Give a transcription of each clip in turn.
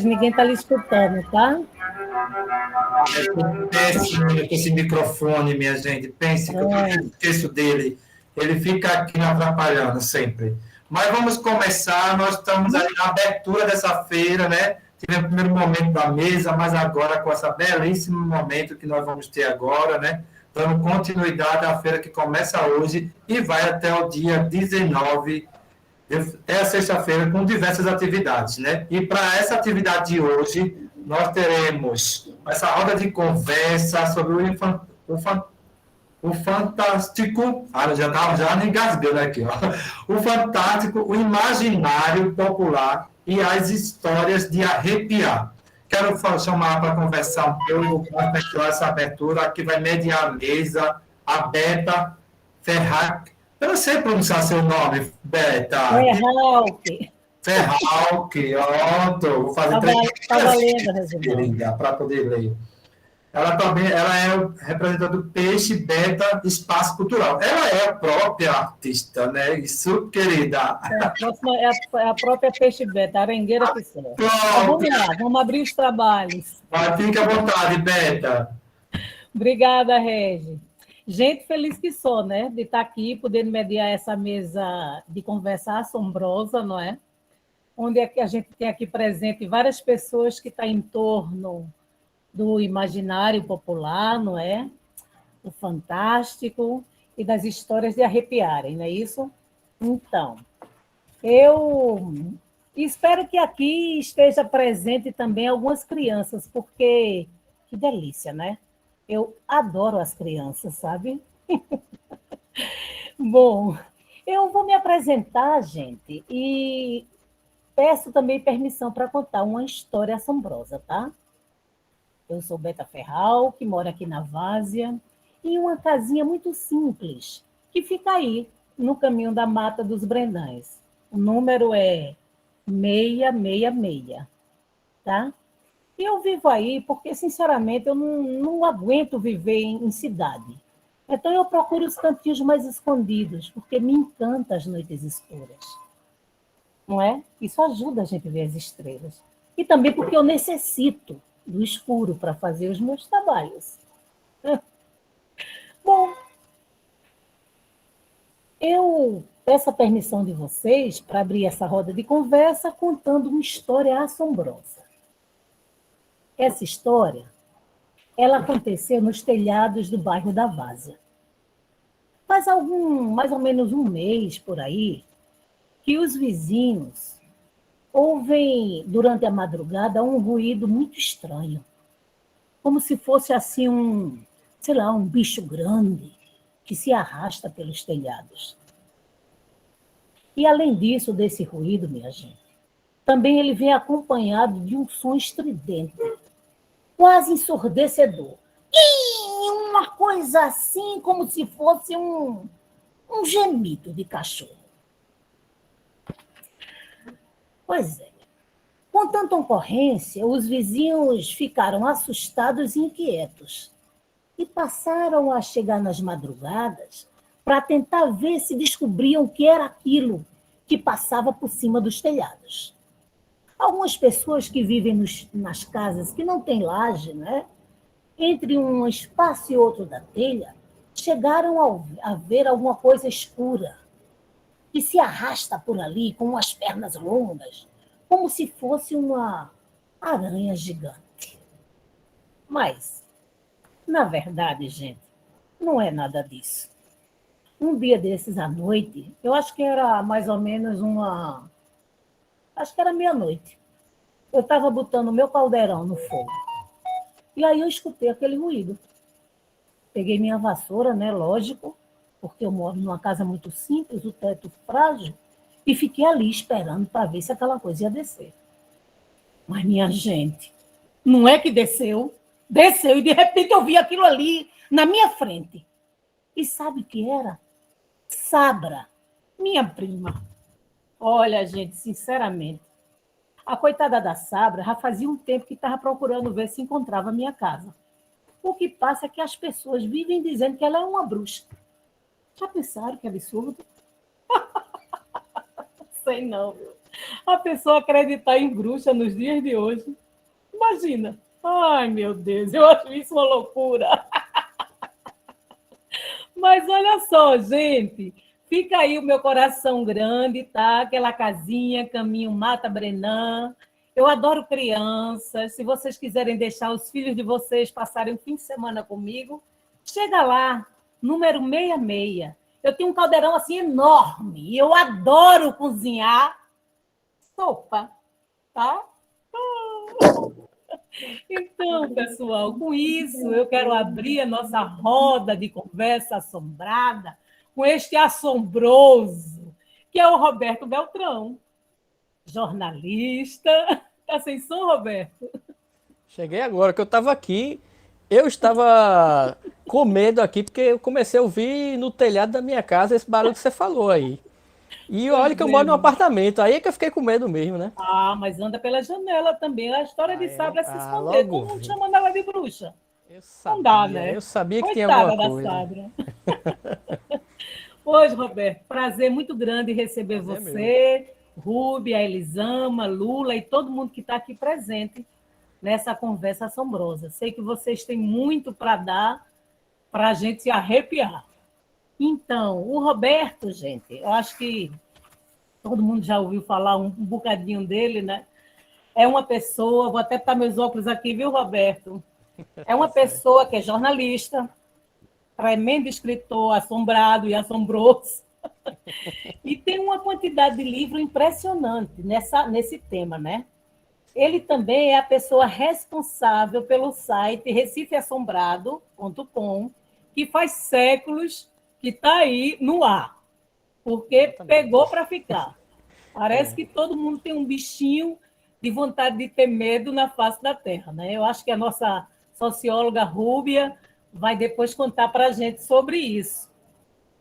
Ninguém está lhe escutando, tá? Péssimo com esse microfone, minha gente. Pense que eu esqueço dele. Ele fica aqui me atrapalhando sempre. Mas vamos começar. Nós estamos aí na abertura dessa feira, né? Tivemos o primeiro momento da mesa, mas agora com essa belíssimo momento que nós vamos ter agora, né? Dando continuidade à feira que começa hoje e vai até o dia 19, até a sexta-feira, com diversas atividades, né? E para essa atividade de hoje, nós teremos essa roda de conversa sobre o fantástico, já me engasgando aqui, ó. O fantástico, o imaginário popular e as histórias de arrepiar. Quero chamar para conversar um pouco, para efetuar essa abertura, que vai mediar a mesa, a Beta Ferrac. Eu não sei pronunciar seu nome, Beta. Ferralque, vou fazer para poder ler. Ela também é representante do Peixe Beta Espaço Cultural. Ela é a própria artista, né? Isso, querida. A próxima é a própria Peixe Beta, a arengueira que serve. Vamos lá, vamos abrir os trabalhos. Mas fique à vontade, Beta. Obrigada, Regi. Gente, feliz que sou, né? De estar aqui, podendo mediar essa mesa de conversa assombrosa, não é? Onde é que a gente tem aqui presente várias pessoas que estão em torno do imaginário popular, não é? O fantástico e das histórias de arrepiarem, não é isso? Então, eu espero que aqui esteja presente também algumas crianças, porque que delícia, né? Eu adoro as crianças, sabe? Bom, eu vou me apresentar, gente, e peço também permissão para contar uma história assombrosa, tá? Eu sou Beta Ferral, que mora aqui na Várzea, em uma casinha muito simples, que fica aí, no caminho da Mata dos Brendães. O número é 666, tá? E eu vivo aí porque, sinceramente, eu não aguento viver em cidade. Então, eu procuro os cantinhos mais escondidos, porque me encantam as noites escuras. não é? Isso ajuda a gente a ver as estrelas. E também porque eu necessito do escuro para fazer os meus trabalhos. Bom, eu peço a permissão de vocês para abrir essa roda de conversa contando uma história assombrosa. Essa história, ela aconteceu nos telhados do bairro da Várzea. Faz mais ou menos um mês por aí, que os vizinhos ouvem, durante a madrugada, um ruído muito estranho, como se fosse assim sei lá, um bicho grande que se arrasta pelos telhados. E além disso, desse ruído, minha gente, também ele vem acompanhado de um som estridente, quase ensurdecedor. E uma coisa assim, como se fosse um gemido de cachorro. Pois é. Com tanta ocorrência, os vizinhos ficaram assustados e inquietos e passaram a chegar nas madrugadas para tentar ver se descobriam o que era aquilo que passava por cima dos telhados. Algumas pessoas que vivem nas casas que não têm laje, né? Entre um espaço e outro da telha, chegaram a ver alguma coisa escura que se arrasta por ali com as pernas longas, como se fosse uma aranha gigante. Mas, na verdade, gente, não é nada disso. Um dia desses à noite, eu acho que era mais ou menos acho que era meia-noite. Eu estava botando o meu caldeirão no fogo. E aí eu escutei aquele ruído. Peguei minha vassoura, né, lógico, porque eu moro numa casa muito simples, o teto frágil, e fiquei ali esperando para ver se aquela coisa ia descer. Mas, minha gente, não é que desceu? Desceu e de repente eu vi aquilo ali na minha frente. E sabe o que era? Sabra, minha prima. Olha, gente, sinceramente, a coitada da Sabra já fazia um tempo que estava procurando ver se encontrava a minha casa. O que passa é que as pessoas vivem dizendo que ela é uma bruxa. Já pensaram que absurdo? Sei não, viu? A pessoa acreditar em bruxa nos dias de hoje. Imagina. Ai, meu Deus, eu acho isso uma loucura. Mas olha só, gente, fica aí o meu coração grande, tá? Aquela casinha, caminho Mata Brenã. Eu adoro crianças. Se vocês quiserem deixar os filhos de vocês passarem o fim de semana comigo, chega lá, número 66. Eu tenho um caldeirão assim enorme e eu adoro cozinhar sopa, tá? Então, pessoal, com isso, eu quero abrir a nossa roda de conversa assombrada com este assombroso, que é o Roberto Beltrão, jornalista. Está sem som, Roberto? Cheguei agora, que eu estava aqui, eu estava com medo aqui, porque eu comecei a ouvir no telhado da minha casa esse barulho que você falou aí. E olha que eu moro num apartamento, aí é que eu fiquei com medo mesmo, né? Ah, mas anda pela janela também. A história de Sabra é se esconder. Logo Todo mundo vi. chamando ela de bruxa. Não dá, né? Eu sabia que tinha alguma Coitada da coisa. Sabra. Hoje, Roberto, prazer muito grande receber Prazer você, Rúbia, Elisama, Lula e todo mundo que está aqui presente nessa conversa assombrosa. Sei que vocês têm muito para dar para a gente se arrepiar. Então, o Roberto, gente, eu acho que todo mundo já ouviu falar um bocadinho dele, né? É uma pessoa, vou até botar meus óculos aqui, viu, Roberto? É uma pessoa que é jornalista, tremendo escritor, assombrado e assombroso, e tem uma quantidade de livro impressionante nesse tema, né? Ele também é a pessoa responsável pelo site recifeassombrado.com, que faz séculos que está aí no ar, porque pegou para ficar. Parece que todo mundo tem um bichinho de vontade de ter medo na face da Terra, né? Eu acho que a nossa socióloga Rúbia vai depois contar para a gente sobre isso.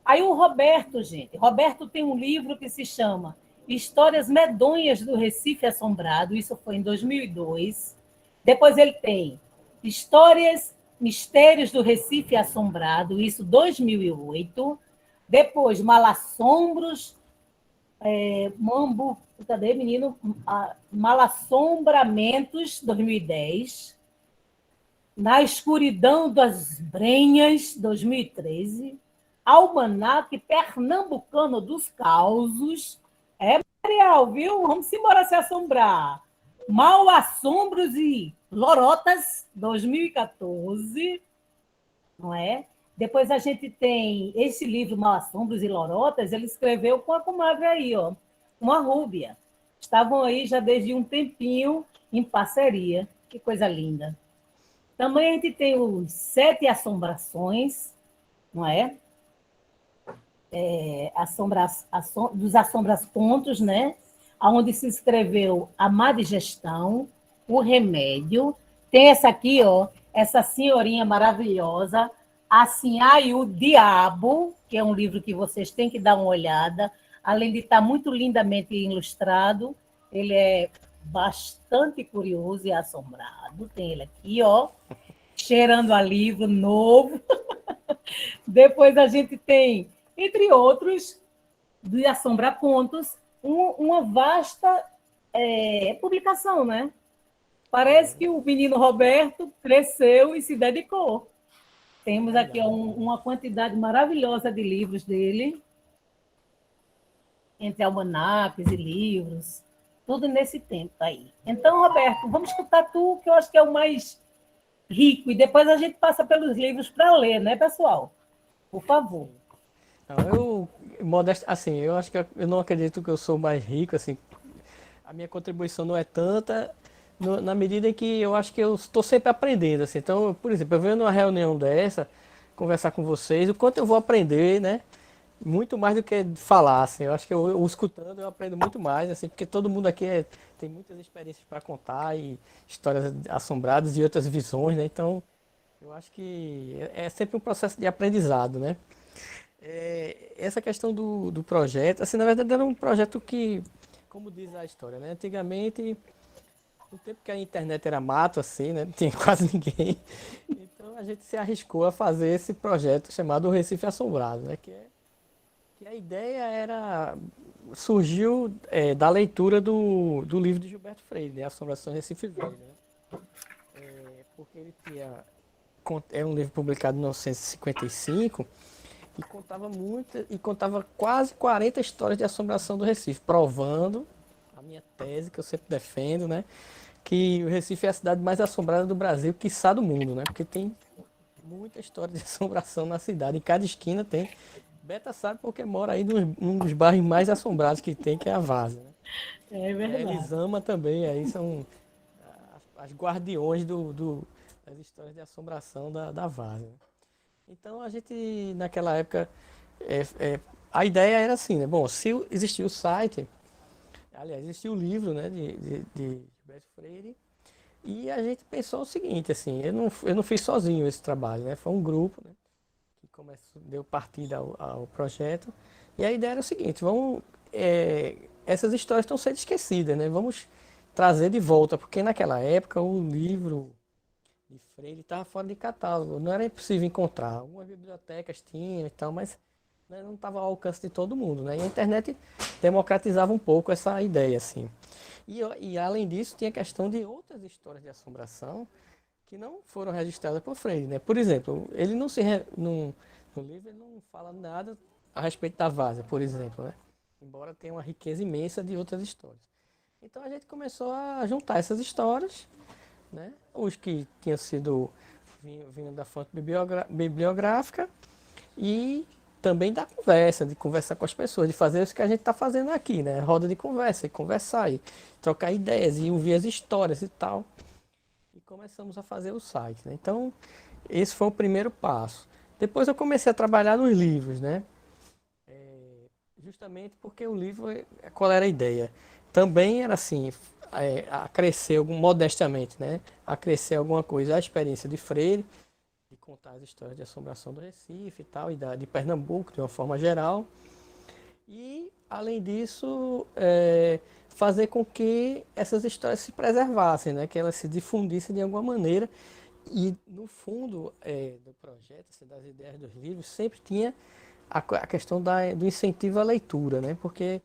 Aí o Roberto, gente, Roberto tem um livro que se chama Histórias Medonhas do Recife Assombrado, isso foi em 2002. Depois ele tem Histórias, Mistérios do Recife Assombrado, isso 2008. Depois Malassombros, Mambu, cadê, menino? Malassombramentos, 2010. Na Escuridão das Brenhas, 2013. Almanaque Pernambucano dos Causos. Material, viu? Vamos embora se assombrar. Mal Assombros e Lorotas, 2014. Não é? Depois a gente tem esse livro, Mal Assombros e Lorotas, ele escreveu com a comadre aí, ó, uma Rúbia. Estavam aí já desde um tempinho em parceria. Que coisa linda. Também a gente tem os 7 Assombrações, não é? Dos Assombras Contos, né? Onde se escreveu A Má Digestão, O Remédio. Tem essa aqui, ó, essa senhorinha maravilhosa, Assim Ai o Diabo, que é um livro que vocês têm que dar uma olhada. Além de estar muito lindamente ilustrado, ele é bastante curioso e assombrado. Tem ele aqui, ó, cheirando a livro novo. Depois a gente tem, entre outros, de Assombra Contos, uma vasta publicação, né? Parece que o menino Roberto cresceu e se dedicou. Temos aqui uma quantidade maravilhosa de livros dele, entre almanaques e livros, tudo nesse tempo aí. Então, Roberto, vamos escutar tu, que eu acho que é o mais rico, e depois a gente passa pelos livros para ler, né, pessoal? Por favor. Não, modesto, assim, eu acho que eu não acredito que eu sou mais rico, assim, a minha contribuição não é tanta, na medida em que eu acho que eu estou sempre aprendendo, assim. Então, por exemplo, eu venho numa reunião dessa, conversar com vocês, o quanto eu vou aprender, né? Muito mais do que falar, assim. Eu acho que eu escutando eu aprendo muito mais, assim, porque todo mundo aqui tem muitas experiências para contar e histórias assombradas e outras visões, né? Então, eu acho que é sempre um processo de aprendizado, né? Essa questão do projeto, assim, na verdade era um projeto que, como diz a história, né? Antigamente, no tempo que a internet era mato, assim, né? Não tinha quase ninguém. Então a gente se arriscou a fazer esse projeto chamado Recife Assombrado, né? Que a ideia surgiu da leitura do livro de Gilberto Freire, né? Assombração Recife Velho, né? Porque ele é um livro publicado em 1955 e contava quase 40 histórias de assombração do Recife, provando a minha tese que eu sempre defendo, né? Que o Recife é a cidade mais assombrada do Brasil, quiçá do mundo, né? Porque tem muita história de assombração na cidade. Em cada esquina tem. Beta sabe porque mora aí num dos bairros mais assombrados que tem, que é a Várzea, né? É verdade. Elisama também, aí são as guardiões das histórias de assombração da Várzea. Então a gente, naquela época, a ideia era assim, né? Bom, se existia o site, aliás, existia o livro, né, de Gilberto Freire, e a gente pensou o seguinte, assim, eu não fiz sozinho esse trabalho, né? Foi um grupo, né, que deu partida ao projeto, e a ideia era o seguinte, essas histórias estão sendo esquecidas, né? Vamos trazer de volta, porque naquela época o livro de Freire estava fora de catálogo, não era possível encontrar. Algumas bibliotecas tinham e tal, mas, né, não estava ao alcance de todo mundo, né? E a internet democratizava um pouco essa ideia, assim. E além disso, tinha a questão de outras histórias de assombração que não foram registradas por Freire, né? Por exemplo, ele no livro ele não fala nada a respeito da Várzea, por exemplo, né? Embora tenha uma riqueza imensa de outras histórias. Então a gente começou a juntar essas histórias, né? Os que tinham sido vindo da fonte bibliográfica e também da conversa, de conversar com as pessoas, de fazer isso que a gente está fazendo aqui, né? Roda de conversa, e conversar, e trocar ideias, e ouvir as histórias e tal. E começamos a fazer o site, né? Então, esse foi o primeiro passo. Depois eu comecei a trabalhar nos livros, né? Justamente porque o livro, qual era a ideia? Também era assim, a crescer modestamente, né? A crescer alguma coisa, a experiência de Freire, de contar as histórias de assombração do Recife e tal, e de Pernambuco de uma forma geral. E, além disso, fazer com que essas histórias se preservassem, né? Que elas se difundissem de alguma maneira. E, no fundo do projeto, assim, das ideias dos livros, sempre tinha a questão do incentivo à leitura, né? Porque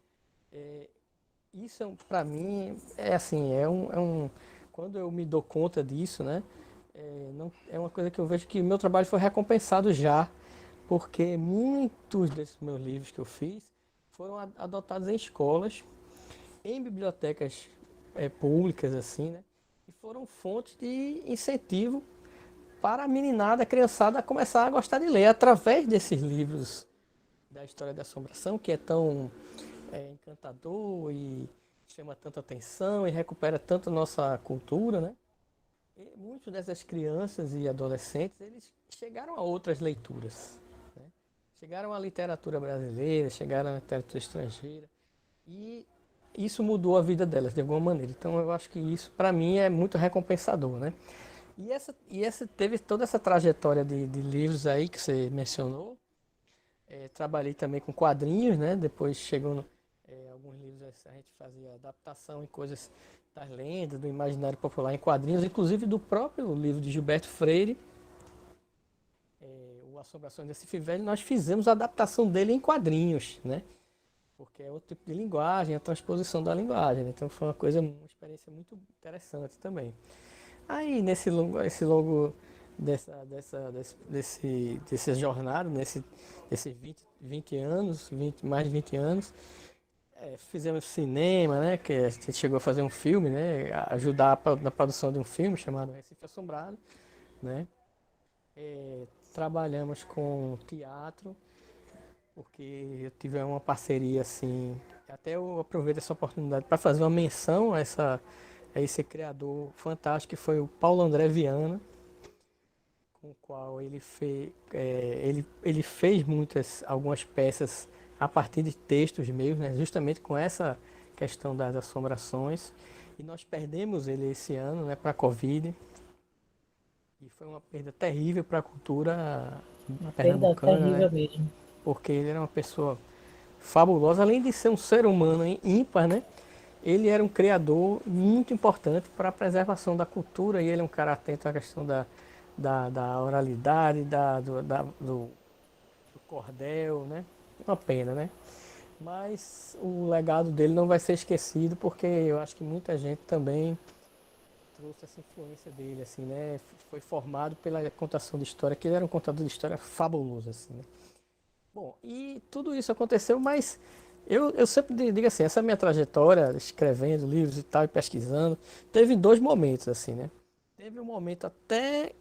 isso para mim é assim, quando eu me dou conta disso, né? Não, é uma coisa que eu vejo que o meu trabalho foi recompensado já, porque muitos desses meus livros que eu fiz foram adotados em escolas, em bibliotecas públicas, assim, né? E foram fontes de incentivo para a meninada, a criançada, a começar a gostar de ler através desses livros da história da assombração, que é tão encantador e chama tanta atenção e recupera tanto a nossa cultura, né? E muitas dessas crianças e adolescentes, eles chegaram a outras leituras, né? Chegaram à literatura brasileira, chegaram à literatura estrangeira e isso mudou a vida delas de alguma maneira. Então eu acho que isso para mim é muito recompensador, né? E essa teve toda essa trajetória de livros aí que você mencionou. Trabalhei também com quadrinhos, né? Depois chegou alguns livros a gente fazia adaptação em coisas das lendas, do imaginário popular em quadrinhos, inclusive do próprio livro de Gilberto Freire, O Assombrações de Recife Velho, nós fizemos a adaptação dele em quadrinhos, né? Porque é outro tipo de linguagem, a transposição da linguagem, né? Então foi uma experiência muito interessante também. Aí esse longo dessa jornada, desses 20 anos, mais de 20 anos, fizemos cinema, né? Que a gente chegou a fazer um filme, né? Ajudar na produção de um filme chamado Recife Assombrado, né? Trabalhamos com teatro, porque eu tive uma parceria assim. Até eu aproveito essa oportunidade para fazer uma menção a esse criador fantástico que foi o Paulo André Viana, com o qual ele fez algumas peças a partir de textos meus, né, justamente com essa questão das assombrações. E nós perdemos ele esse ano, né, para a Covid. E foi uma perda terrível para a cultura Uma perda pernambucana, né? terrível mesmo. Porque ele era uma pessoa fabulosa, além de ser um ser humano ímpar, né? Ele era um criador muito importante para a preservação da cultura e ele é um cara atento à questão da oralidade, do cordel, né? Uma pena, né? Mas o legado dele não vai ser esquecido porque eu acho que muita gente também trouxe essa influência dele, assim, né? Foi formado pela contação de história, que ele era um contador de história fabuloso, assim, né? Bom, e tudo isso aconteceu, mas eu sempre digo assim, essa minha trajetória, escrevendo livros e tal, e pesquisando, teve dois momentos, assim, né? Teve um momento até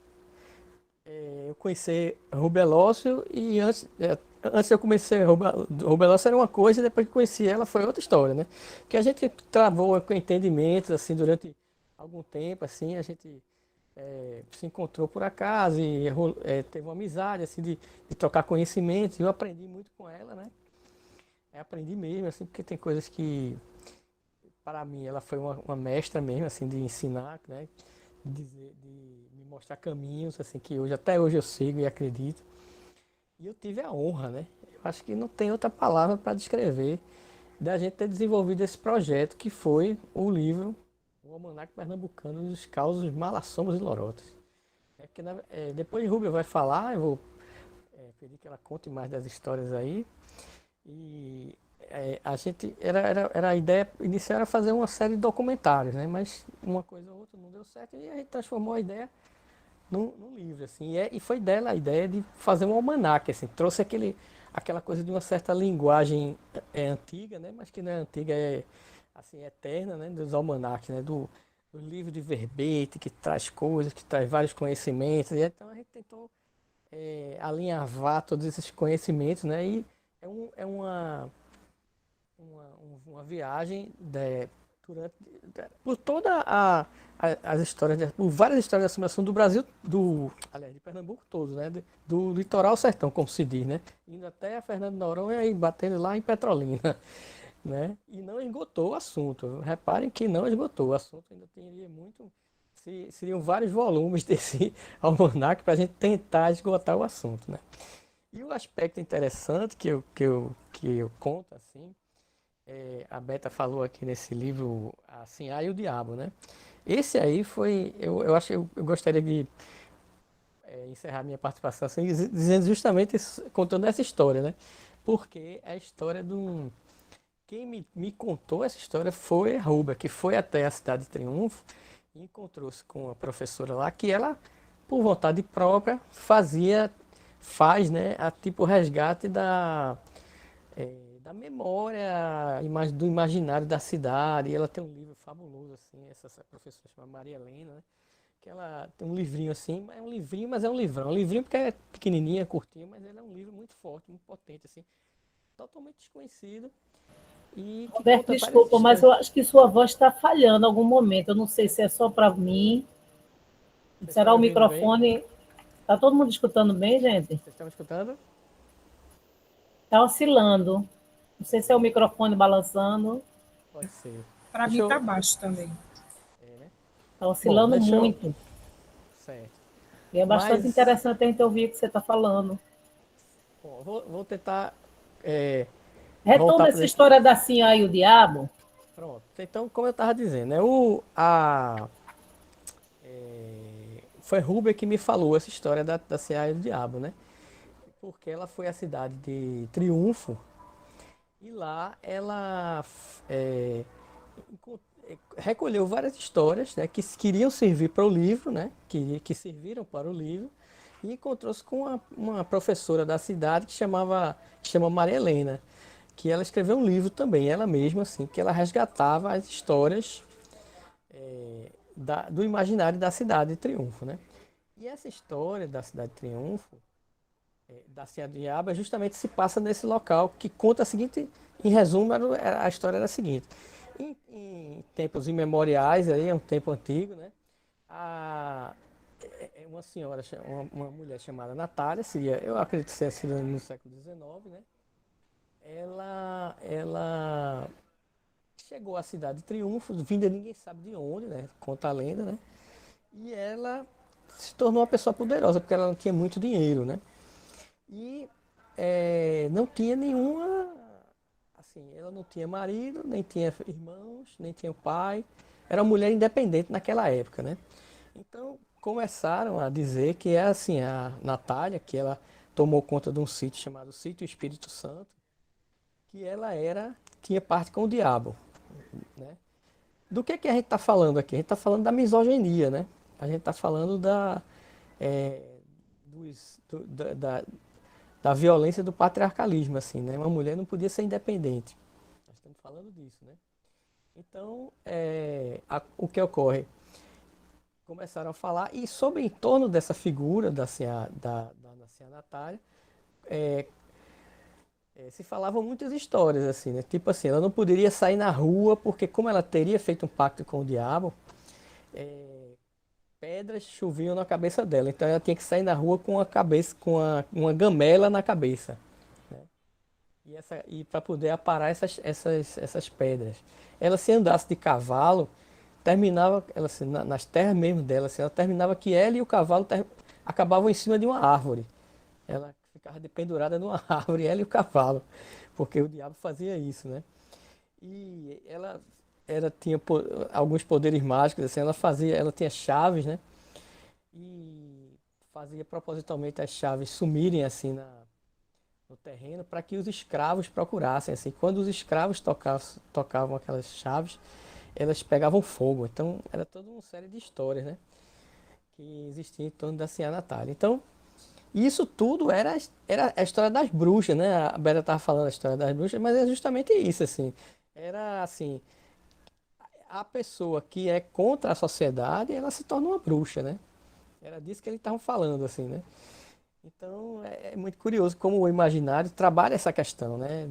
eu conhecer Rubelócio e antes eu conhecer Rubelócio era uma coisa e depois que conheci ela foi outra história, né? Que a gente travou com entendimentos, assim, durante algum tempo, assim, a gente se encontrou por acaso e teve uma amizade, assim, de trocar conhecimentos e eu aprendi muito com ela, né? Aprendi mesmo, assim, porque tem coisas que, para mim, ela foi uma mestra mesmo, assim, de ensinar, né? De me mostrar caminhos, assim, que até hoje eu sigo e acredito. E eu tive a honra, né? Eu acho que não tem outra palavra para descrever da gente ter desenvolvido esse projeto que foi o livro O Almanaque Pernambucano dos Causos Malassomos e Lorotas. Porque depois Rubia vai falar, eu vou pedir que ela conte mais das histórias aí. E a gente era a ideia inicial era fazer uma série de documentários, né? Mas uma coisa ou outra não deu certo e a gente transformou a ideia num livro, assim. E foi dela a ideia de fazer um almanaque, assim. Trouxe aquela coisa de uma certa linguagem antiga, né? Mas que não é antiga, é assim eterna, né? Dos almanaques, né? Do livro de verbete que traz coisas, que traz vários conhecimentos. E então a gente tentou alinhavar todos esses conhecimentos, né? E é uma viagem por toda as histórias, por várias histórias de assimilação do Brasil, aliás, de Pernambuco todo, né? Do litoral ao sertão, como se diz, né? Indo até a Fernando de Noronha e batendo lá em Petrolina, né? E não esgotou o assunto. Reparem que não esgotou o assunto, ainda teria muito. Seriam vários volumes desse almanaque para a gente tentar esgotar o assunto, né? E o aspecto interessante que eu conto, assim, a Beta falou aqui nesse livro, assim, e o Diabo, né? Esse aí foi, eu acho que eu gostaria de encerrar minha participação assim, dizendo justamente isso, contando essa história, né? Porque é a história quem me contou essa história foi a Ruba, que foi até a Cidade de Triunfo e encontrou-se com a professora lá, que ela, por vontade própria, faz, né, a tipo resgate da memória, do imaginário da cidade. E ela tem um livro fabuloso, assim, essa professora chama Maria Helena, né? Que ela tem um livrinho assim, é um livrinho, mas é um livrão. É um livrinho porque é pequenininho, é curtinho, mas ele é um livro muito forte, muito potente, assim, totalmente desconhecido e que Roberto, conta várias desculpa, mas histórias. eu acho que sua voz está falhando em algum momento. Eu não sei se é só para mim. Vocês estão Será me o ouvindo bem? microfone? Está todo mundo escutando bem, gente? Vocês estão me escutando? Está oscilando. Não sei se é o microfone balançando. Pode ser. Para mim Deixa tá eu. baixo também. É, né? Está Bom, oscilando deixa eu. muito. Certo. E é bastante Mas, interessante a gente ouvir o que você está falando. bom, vou tentar é, voltar Retoma para essa esse. história da Senhora e o Diabo. Pronto. Então, como eu estava dizendo, né? Foi Ruber que me falou essa história da Seara do Diabo, né? Porque ela foi à cidade de Triunfo e lá ela recolheu várias histórias, né, que queriam servir para o livro, né, que serviram para o livro, e encontrou-se com uma professora da cidade que chama Maria Helena, que ela escreveu um livro também, ela mesma, assim, que ela resgatava as histórias do imaginário da cidade de Triunfo, né? E essa história da cidade de Triunfo, da Cidade de Diaba, justamente se passa nesse local, que conta a seguinte, em resumo, a história era a seguinte. Em tempos imemoriais, aí, é um tempo antigo, né? A, uma senhora, uma mulher chamada Natália, seria, eu acredito que tenha sido no século XIX, né? Ela chegou à cidade de Triunfo, vinda ninguém sabe de onde, né? Conta a lenda, né? E ela se tornou uma pessoa poderosa, porque ela não tinha muito dinheiro, né? E não tinha nenhuma, assim, ela não tinha marido, nem tinha irmãos, nem tinha pai. Era uma mulher independente naquela época, né? Então começaram a dizer que é assim, a Natália, que ela tomou conta de um sítio chamado Sítio Espírito Santo, que tinha parte com o diabo, né? Do que a gente está falando aqui? A gente está falando da misoginia, né? A gente está falando é, da violência do patriarcalismo, assim, né? Uma mulher não podia ser independente. Nós estamos falando disso, né? Então, o que ocorre? Começaram a falar, e sobre em torno dessa figura da Senhora Natália, se falavam muitas histórias, assim, né? Tipo assim, ela não poderia sair na rua, porque como ela teria feito um pacto com o diabo, pedras choviam na cabeça dela. Então ela tinha que sair na rua com a cabeça, uma gamela na cabeça, né? E para poder aparar essas pedras. Ela se andasse de cavalo, terminava, ela, assim, nas terras mesmo dela, assim, ela terminava que ela e o cavalo acabavam em cima de uma árvore. Ela ficava pendurada numa árvore, ela e o cavalo, porque o diabo fazia isso, né? E ela tinha alguns poderes mágicos, assim, ela tinha chaves, né? E fazia propositalmente as chaves sumirem assim no terreno para que os escravos procurassem, assim. Quando os escravos tocavam aquelas chaves, elas pegavam fogo. Então era toda uma série de histórias, né, que existia em torno da Senhora Natália. Então isso tudo era a história das bruxas, né? A Bela estava falando da história das bruxas, mas é justamente isso, assim. Era assim, a pessoa que é contra a sociedade, ela se torna uma bruxa, né? Era disso que eles estavam falando, assim, né? Então é muito curioso como o imaginário trabalha essa questão, né?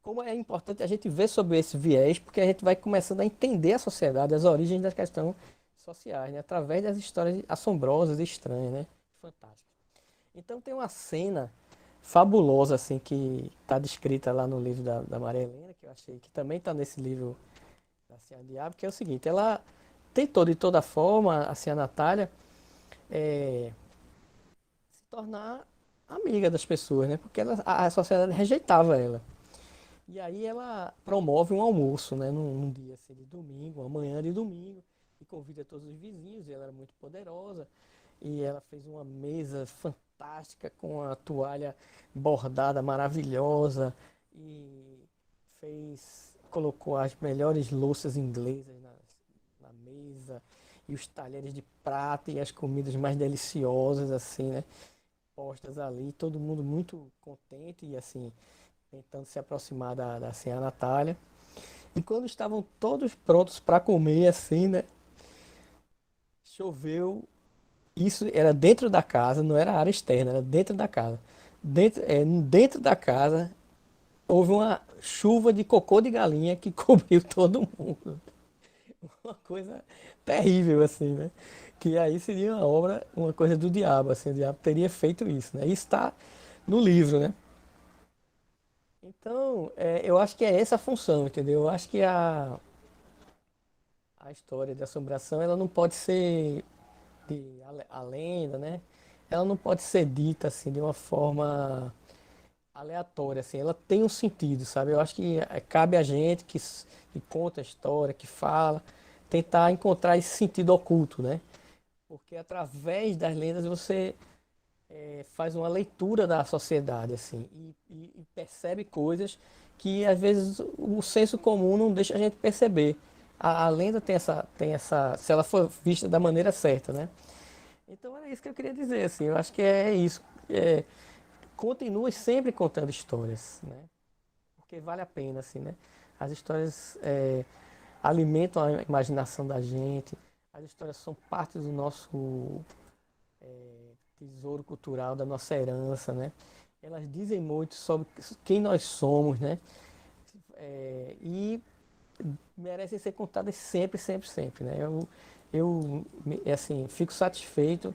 Como é importante a gente ver sobre esse viés, porque a gente vai começando a entender a sociedade, as origens das questões sociais, né? Através das histórias assombrosas e estranhas, né? Fantásticas. Então tem uma cena fabulosa, assim, que está descrita lá no livro da Maria Helena, que eu achei que também está nesse livro da Senhora Diabo, que é o seguinte, ela tentou de toda forma, assim, a Natália, se tornar amiga das pessoas, né? Porque a sociedade rejeitava ela. E aí ela promove um almoço, né? Num dia assim, de domingo, uma manhã de domingo, e convida todos os vizinhos, e ela era muito poderosa, e ela fez uma mesa fantástica com a toalha bordada maravilhosa, e colocou as melhores louças inglesas na mesa, e os talheres de prata e as comidas mais deliciosas, assim, né? Postas ali, todo mundo muito contente e assim, tentando se aproximar da senhora Natália. E quando estavam todos prontos para comer, assim, né? Choveu. Isso era dentro da casa, não era área externa, era dentro da casa. Dentro da casa houve uma chuva de cocô de galinha que cobriu todo mundo. Uma coisa terrível, assim, né? Que aí seria uma obra, uma coisa do diabo, assim, o diabo teria feito isso, né? Isso está no livro, né? Então, eu acho que é essa a função, entendeu? Eu acho que a história de assombração, ela não pode ser a lenda, né? Ela não pode ser dita assim de uma forma aleatória, assim. Ela tem um sentido, sabe? Eu acho que cabe a gente que conta a história, que fala, tentar encontrar esse sentido oculto, né? Porque através das lendas você faz uma leitura da sociedade, assim, e percebe coisas que às vezes o senso comum não deixa a gente perceber. A lenda tem essa, se ela for vista da maneira certa, né? Então é isso que eu queria dizer, assim, eu acho que é isso. É, continue sempre contando histórias, né? Porque vale a pena, assim, né? As histórias alimentam a imaginação da gente, as histórias são parte do nosso tesouro cultural, da nossa herança, né? Elas dizem muito sobre quem nós somos, né? E merecem ser contadas sempre, sempre, sempre, né? Assim, fico satisfeito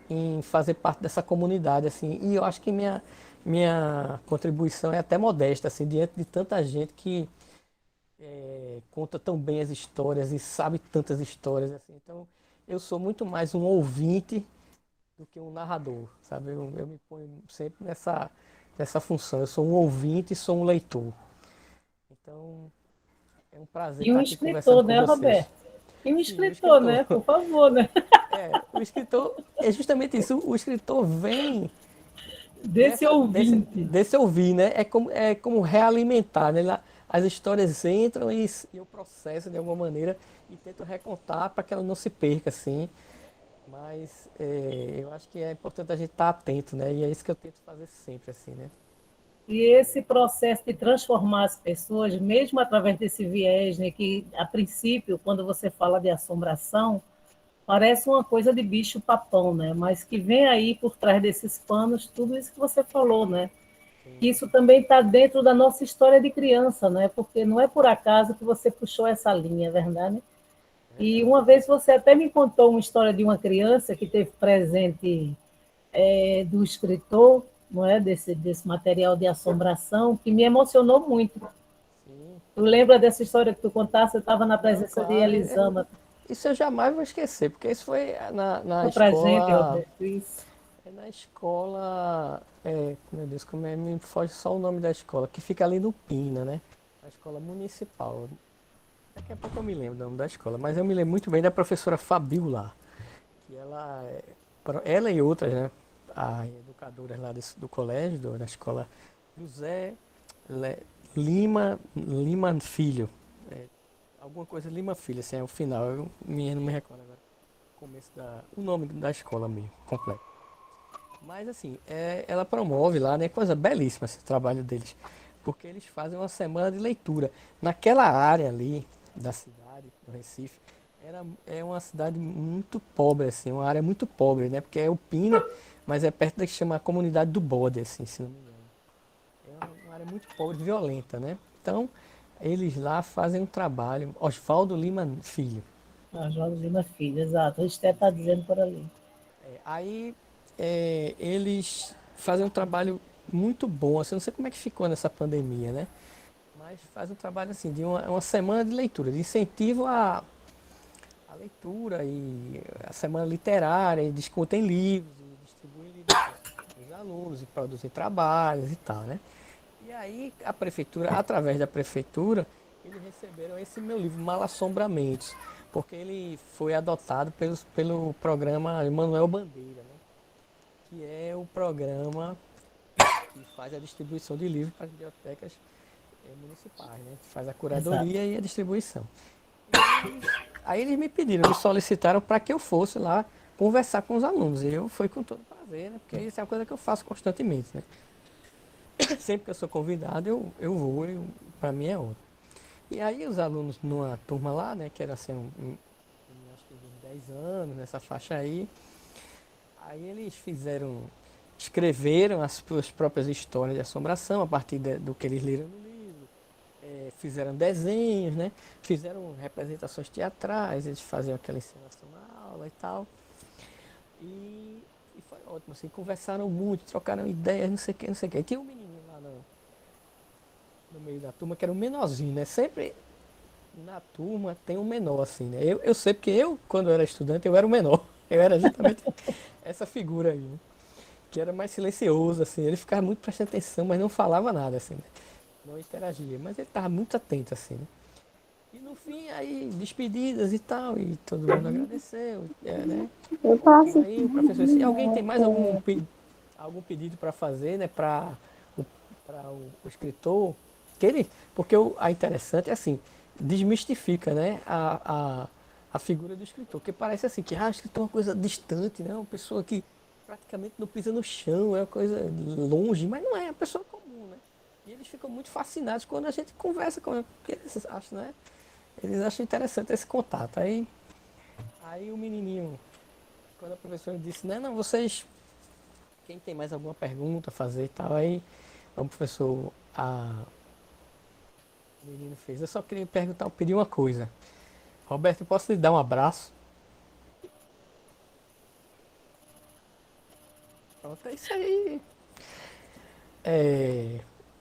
em fazer parte dessa comunidade, assim, e eu acho que minha contribuição é até modesta, assim, diante de tanta gente que conta tão bem as histórias e sabe tantas histórias, assim. Então, eu sou muito mais um ouvinte do que um narrador, sabe? Eu me ponho sempre nessa função. Eu sou um ouvinte e sou um leitor. Então, é um prazer E estar um aqui conversando escritor, com né, vocês. Roberto? E um Sim, o escritor, né? escritor. Por favor, né? O escritor é justamente isso. O escritor vem Desse ouvinte. desse ouvir, né? É como realimentar, né? As histórias entram e eu processo de alguma maneira e tento recontar para que ela não se perca, assim. Mas eu acho que é importante a gente estar atento, né? E é isso que eu tento fazer sempre, assim, né? E esse processo de transformar as pessoas, mesmo através desse viés, né, que a princípio, quando você fala de assombração, parece uma coisa de bicho-papão, né? Mas que vem aí por trás desses panos tudo isso que você falou, né? Sim, Isso também está dentro da nossa história de criança, né? Porque não é por acaso que você puxou essa linha, é verdade? E verdade. uma vez você até me contou uma história de uma criança que teve presente do escritor, não é? Desse material de assombração, que me emocionou muito. Sim. Tu lembra dessa história que tu contasse? Eu estava na Não, presença de claro. Elisama. Isso eu jamais vou esquecer, porque isso foi na Foi pra gente, escola. Roberto, isso. Na escola. Meu Deus, me foge só o nome da escola, que fica ali no Pina, né? A escola municipal. Daqui a pouco eu me lembro do nome da escola, mas eu me lembro muito bem da professora Fabiola, que ela e outras, né? As educadoras lá do colégio, da escola José Le- Lima Filho. Alguma coisa Lima Filho, assim, é o final. Não me recordo agora. O nome da escola mesmo, completo. Mas assim, ela promove lá, né? Coisa belíssima esse trabalho deles. Porque eles fazem uma semana de leitura. Naquela área ali da cidade, do Recife, é uma cidade muito pobre, assim, uma área muito pobre, né? Porque é o Pina, mas é perto da que chama a comunidade do Bode, assim, se não me engano. É uma área muito pobre, violenta, né? Então, eles lá fazem um trabalho. Oswaldo Lima Filho. A Jorge Lima Filho, exato. O Esté está dizendo por ali. Aí eles fazem um trabalho muito bom. Assim, eu não sei como é que ficou nessa pandemia, né? Mas faz um trabalho assim, de uma semana de leitura, de incentivo à leitura e a semana literária, e discutem livros, e distribuem livros para os alunos, e produzem trabalhos e tal, né? E aí a prefeitura, através da prefeitura, eles receberam esse meu livro, Malassombramentos, porque ele foi adotado pelo programa Emanuel Bandeira, né? Que é o programa que faz a distribuição de livros para as bibliotecas municipais, né? Faz a curadoria e a distribuição. Aí eles me pediram, me solicitaram para que eu fosse lá conversar com os alunos. E eu fui com todo prazer, né? Porque isso é uma coisa que eu faço constantemente, né? Sempre que eu sou convidado, eu vou, para mim é ótimo. E aí os alunos numa turma lá, né, que era assim, acho que de 10 anos, nessa faixa aí eles escreveram as suas próprias histórias de assombração a partir do que eles leram no livro, fizeram desenhos, né, fizeram representações teatrais, eles faziam aquela encenação na aula e tal. E foi ótimo, assim, conversaram muito, trocaram ideias, não sei o que, não sei o que. E tinha um menininho lá no meio da turma que era um menorzinho, né? Sempre na turma tem um menor, assim, né? Eu sei porque quando eu era estudante, eu era o menor. Eu era justamente essa figura aí, né? Que era mais silencioso, assim. Ele ficava muito prestando atenção, mas não falava nada, assim, né? Não interagia, mas ele estava muito atento, assim, né? E no fim, aí, despedidas e tal, e todo mundo agradeceu, né? E aí o professor disse, alguém tem mais algum pedido para fazer, né, para o escritor? Porque a interessante é assim, desmistifica, né, a figura do escritor, que parece assim, que o escritor é uma coisa distante, né, uma pessoa que praticamente não pisa no chão, é uma coisa longe, mas não é, é uma pessoa comum, né? E eles ficam muito fascinados quando a gente conversa com eles, porque eles acham interessante esse contato. Aí o menininho, quando a professora disse, né, não, vocês, quem tem mais alguma pergunta a fazer e tal, aí o professor, o menino fez, eu só queria perguntar, pedir uma coisa. Roberto, eu posso lhe dar um abraço? Pronto, é isso aí.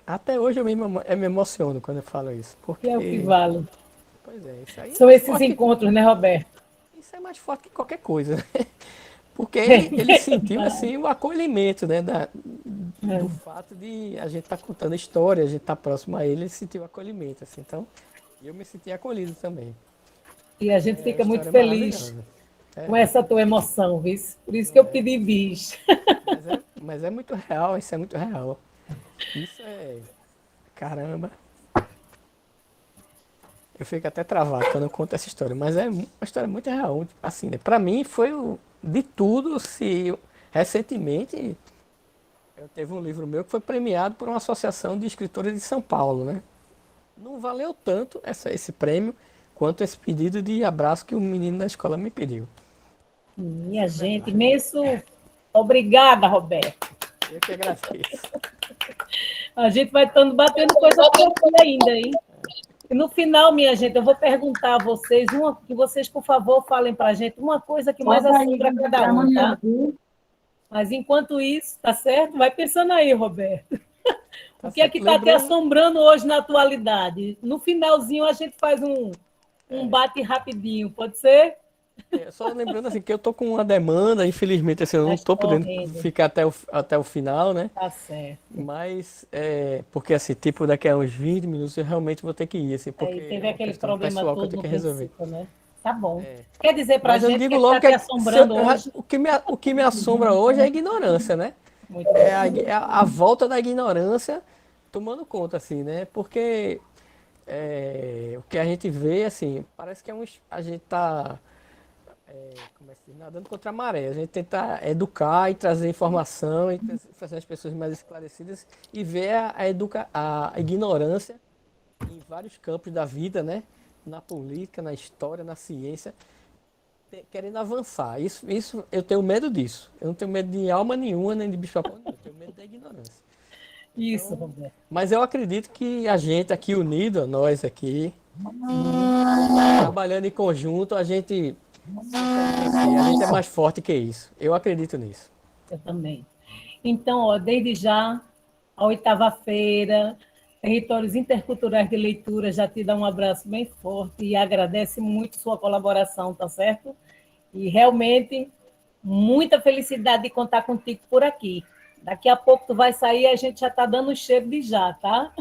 Até hoje eu me emociono quando eu falo isso, Que é o que porque, vale. pois é, isso aí é São mais esses forte que, encontros, né, Roberto? isso é mais forte que qualquer coisa, né? Porque ele sentiu assim o acolhimento, né, do fato de a gente estar contando história, a gente estar próximo a ele sentiu o acolhimento, assim. Então, eu me senti acolhido também. E a gente É uma fica muito história feliz maravilhosa. com É, essa tua emoção, viu? Por isso que eu pedi bis. mas é muito real, isso é muito real. Isso é, caramba. Eu fico até travado quando eu conto essa história, mas é uma história muito real, assim, né? Para mim foi de tudo, se recentemente eu teve um livro meu que foi premiado por uma associação de escritores de São Paulo, né? Não valeu tanto esse prêmio quanto esse pedido de abraço que o menino da escola me pediu. Minha Essa é a gente, verdade. imenso obrigada, Roberto. Eu que agradeço. A gente vai estando batendo coisa por aqui ainda, hein? E no final, minha gente, eu vou perguntar a vocês, que vocês, por favor, falem para a gente uma coisa que mais assombra cada um, tá? Mas enquanto isso, tá certo? Vai pensando aí, Roberto. O Tá que é que certo. está te Lembrando, assombrando hoje na atualidade? No finalzinho, a gente faz um bate rapidinho, pode ser? só lembrando assim que eu tô com uma demanda, infelizmente assim, eu não Mas tô podendo correndo, ficar até o final, né? tá certo. Mas porque assim, tipo, daqui a uns 20 minutos eu realmente vou ter que ir, assim, porque Aí é teve uma aquele questão problema pessoal que eu todo tenho no que resolver. princípio, né? Tá bom. Quer dizer para a Mas eu gente o que digo está logo te que assombrando hoje? o que me assombra hoje é a ignorância, né? Muito É bem. a volta da ignorância tomando conta, assim, né? Porque o que a gente vê, assim, parece que a gente tá como é que diz, nadando contra a maré. A gente tenta educar e trazer informação e fazer as pessoas mais esclarecidas e ver a ignorância em vários campos da vida, né? Na política, na história, na ciência, querendo avançar. Isso eu tenho medo disso. Eu não tenho medo de alma nenhuma, nem de bicho-papão nenhum. Eu tenho medo da ignorância. Isso, Então, Roberto. mas eu acredito que a gente aqui unido, nós aqui, trabalhando em conjunto, a gente consegue vencer. A gente é mais forte que isso. Eu acredito nisso. Eu também. Então, ó, desde já, a oitava feira, Territórios Interculturais de Leitura já te dá um abraço bem forte e agradece muito sua colaboração, tá certo? E realmente, muita felicidade de contar contigo por aqui. Daqui a pouco tu vai sair e a gente já está dando o cheiro de já, tá?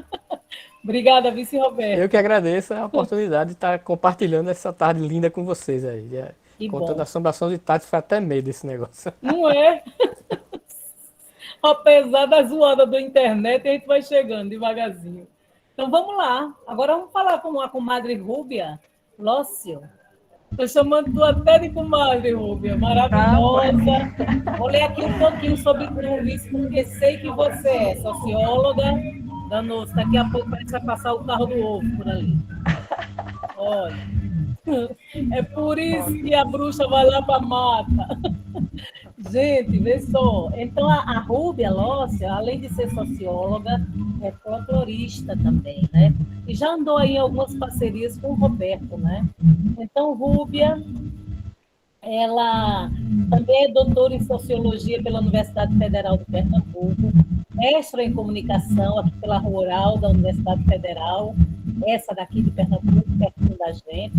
Obrigada, Vice Eu que Roberto. agradeço a oportunidade de estar compartilhando essa tarde linda com vocês aí. Que Contando a bom. assombração de Tati, foi até medo esse negócio. Não é? Apesar da zoada da internet, a gente vai chegando devagarzinho. Então vamos lá. Agora vamos falar com a comadre Rúbia Lócio. Estou chamando tu até de comadre, Rúbia, maravilhosa. Vou ler aqui um pouquinho sobre tudo isso, porque sei que você é socióloga. Danou-se, daqui a pouco parece que vai passar o carro do ovo por ali. Olha, é por isso que a bruxa vai lá para a mata. Gente, vê só. Então, a Rúbia Lócia, além de ser socióloga, é folclorista também, né? E já andou aí em algumas parcerias com o Roberto, né? Então, Rúbia, ela também é doutora em Sociologia pela Universidade Federal de Pernambuco, mestra em Comunicação aqui pela Rural da Universidade Federal, essa daqui de Pernambuco, pertinho da gente,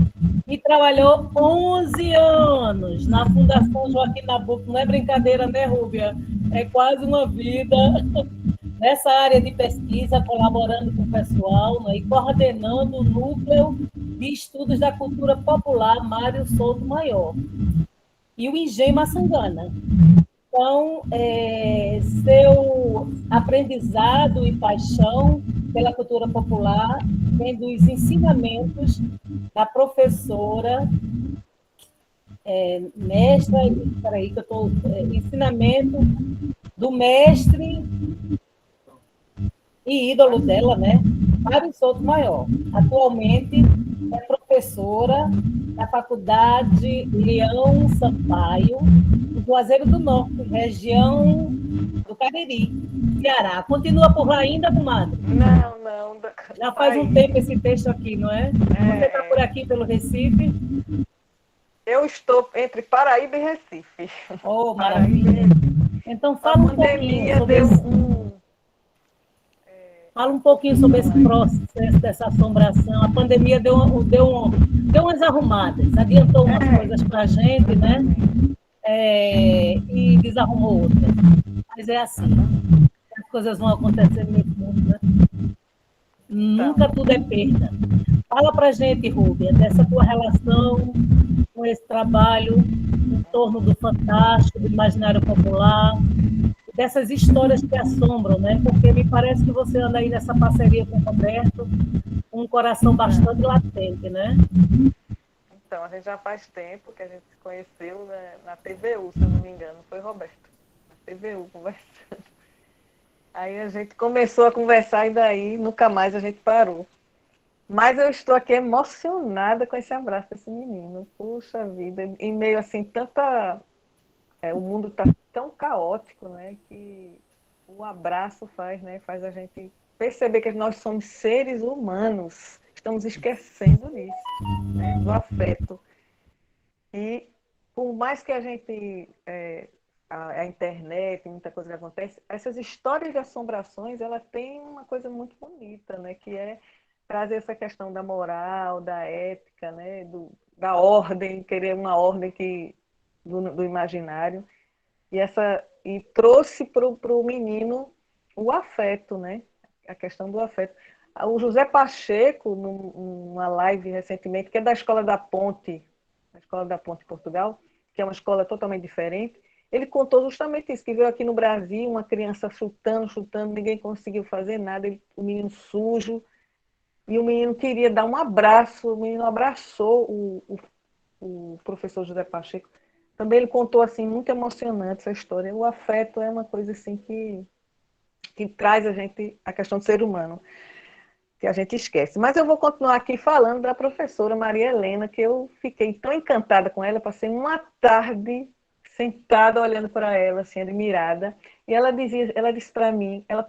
e trabalhou 11 anos na Fundação Joaquim Nabuco. Não é brincadeira, né, Rúbia? É quase uma vida nessa área de pesquisa, colaborando com o pessoal, né, e coordenando o núcleo de estudos da cultura popular Mário Souto Maior e o Engenho Maçangana. Então, seu aprendizado e paixão pela cultura popular vem dos ensinamentos da professora, mestra, peraí que eu estou, ensinamento do mestre e ídolo dela, né? Mário Souto Maior. Atualmente é professora da Faculdade Leão Sampaio, do Juazeiro do Norte, região do Cariri, Ceará. Continua por lá ainda, comadre? Não. Já faz um tempo esse texto aqui, não é? Você está por aqui, pelo Recife? Eu estou entre Paraíba e Recife. Oh, maravilha. Então, fala um pouquinho sobre Fala um pouquinho sobre esse processo dessa assombração. A pandemia deu umas arrumadas, adiantou umas coisas para a gente, né? E desarrumou outras. Mas é assim, as coisas vão acontecendo nesse mundo, né? Nunca tudo é perda. Fala para a gente, Rúbia, dessa tua relação com esse trabalho em torno do fantástico, do imaginário popular, dessas histórias que assombram, né? Porque me parece que você anda aí nessa parceria com o Roberto com um coração bastante latente, né? Então, a gente já faz tempo que a gente se conheceu na TVU, se eu não me engano, foi Roberto, na TVU, conversando. Aí a gente começou a conversar e daí nunca mais a gente parou. Mas eu estou aqui emocionada com esse abraço desse menino. Puxa vida, em meio assim, tanta... o mundo está tão caótico, né, que o abraço faz a gente perceber que nós somos seres humanos. Estamos esquecendo disso, né, do afeto. E por mais que a gente... a internet, muita coisa que acontece, essas histórias de assombrações, ela tem uma coisa muito bonita, né, que é trazer essa questão da moral, da ética, né, da ordem, querer uma ordem do imaginário. E trouxe para o menino o afeto, né? A questão do afeto. O José Pacheco, numa live recentemente, que é da Escola da Ponte Portugal, que é uma escola totalmente diferente, ele contou justamente isso, que veio aqui no Brasil uma criança chutando, ninguém conseguiu fazer nada, o menino sujo, e o menino queria dar um abraço, o menino abraçou o professor José Pacheco. Também ele contou assim, muito emocionante essa história. O afeto é uma coisa assim que traz a questão do ser humano, que a gente esquece. Mas eu vou continuar aqui falando da professora Maria Helena, que eu fiquei tão encantada com ela, passei uma tarde sentada olhando para ela, assim, admirada. E ela disse para mim, ela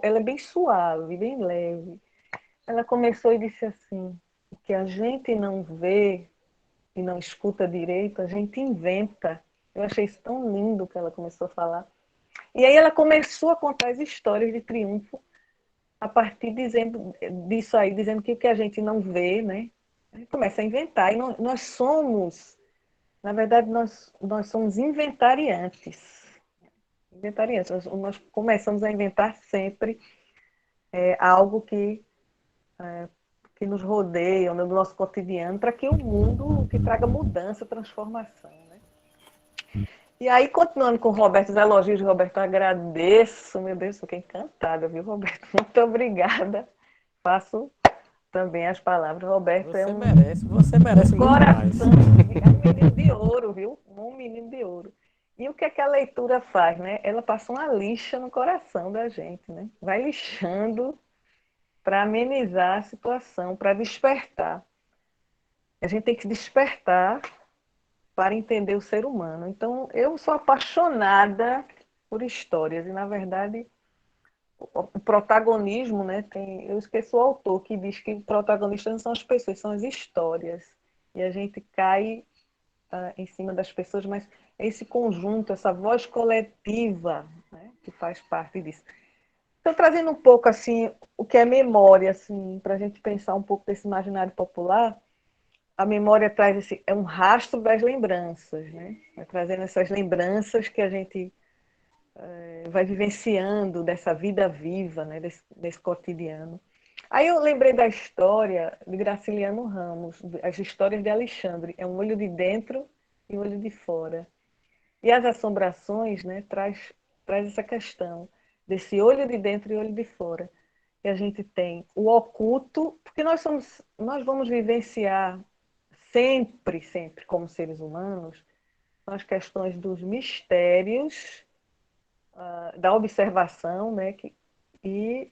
é bem suave, bem leve. Ela começou e disse assim, o que a gente não vê e não escuta direito, a gente inventa. Eu achei isso tão lindo que ela começou a falar. E aí ela começou a contar as histórias de triunfo a partir disso aí, dizendo que o que a gente não vê, né? A gente começa a inventar. E nós somos, na verdade, nós somos inventariantes. Nós começamos a inventar sempre algo que nos rodeiam, no nosso cotidiano, para que o mundo que traga mudança, transformação. Né? E aí, continuando com o Roberto, os elogios de Roberto, eu agradeço, meu Deus, fiquei encantada, viu, Roberto? Muito obrigada. faço também as palavras. Roberto é Você merece muito mais. coração, é um menino de ouro, viu? Um menino de ouro. E o que é que a leitura faz, né? Ela passa uma lixa no coração da gente, né? Vai lixando para amenizar a situação, para despertar. A gente tem que despertar para entender o ser humano. Então, eu sou apaixonada por histórias e, na verdade, o protagonismo, né, eu esqueço o autor que diz que o protagonista não são as pessoas, são as histórias. E a gente cai em cima das pessoas, mas é esse conjunto, essa voz coletiva, né, que faz parte disso. Então, trazendo um pouco assim o que é memória, assim, para a gente pensar um pouco desse imaginário popular, a memória traz é um rastro das lembranças, né? Vai trazendo essas lembranças que a gente vai vivenciando dessa vida viva, né? Desse cotidiano. Aí eu lembrei da história de Graciliano Ramos, as histórias de Alexandre. É um olho de dentro e um olho de fora. E as assombrações, né, traz essa questão desse olho de dentro e olho de fora. E a gente tem o oculto, porque nós vamos vivenciar sempre, sempre como seres humanos, as questões dos mistérios, da observação, né, e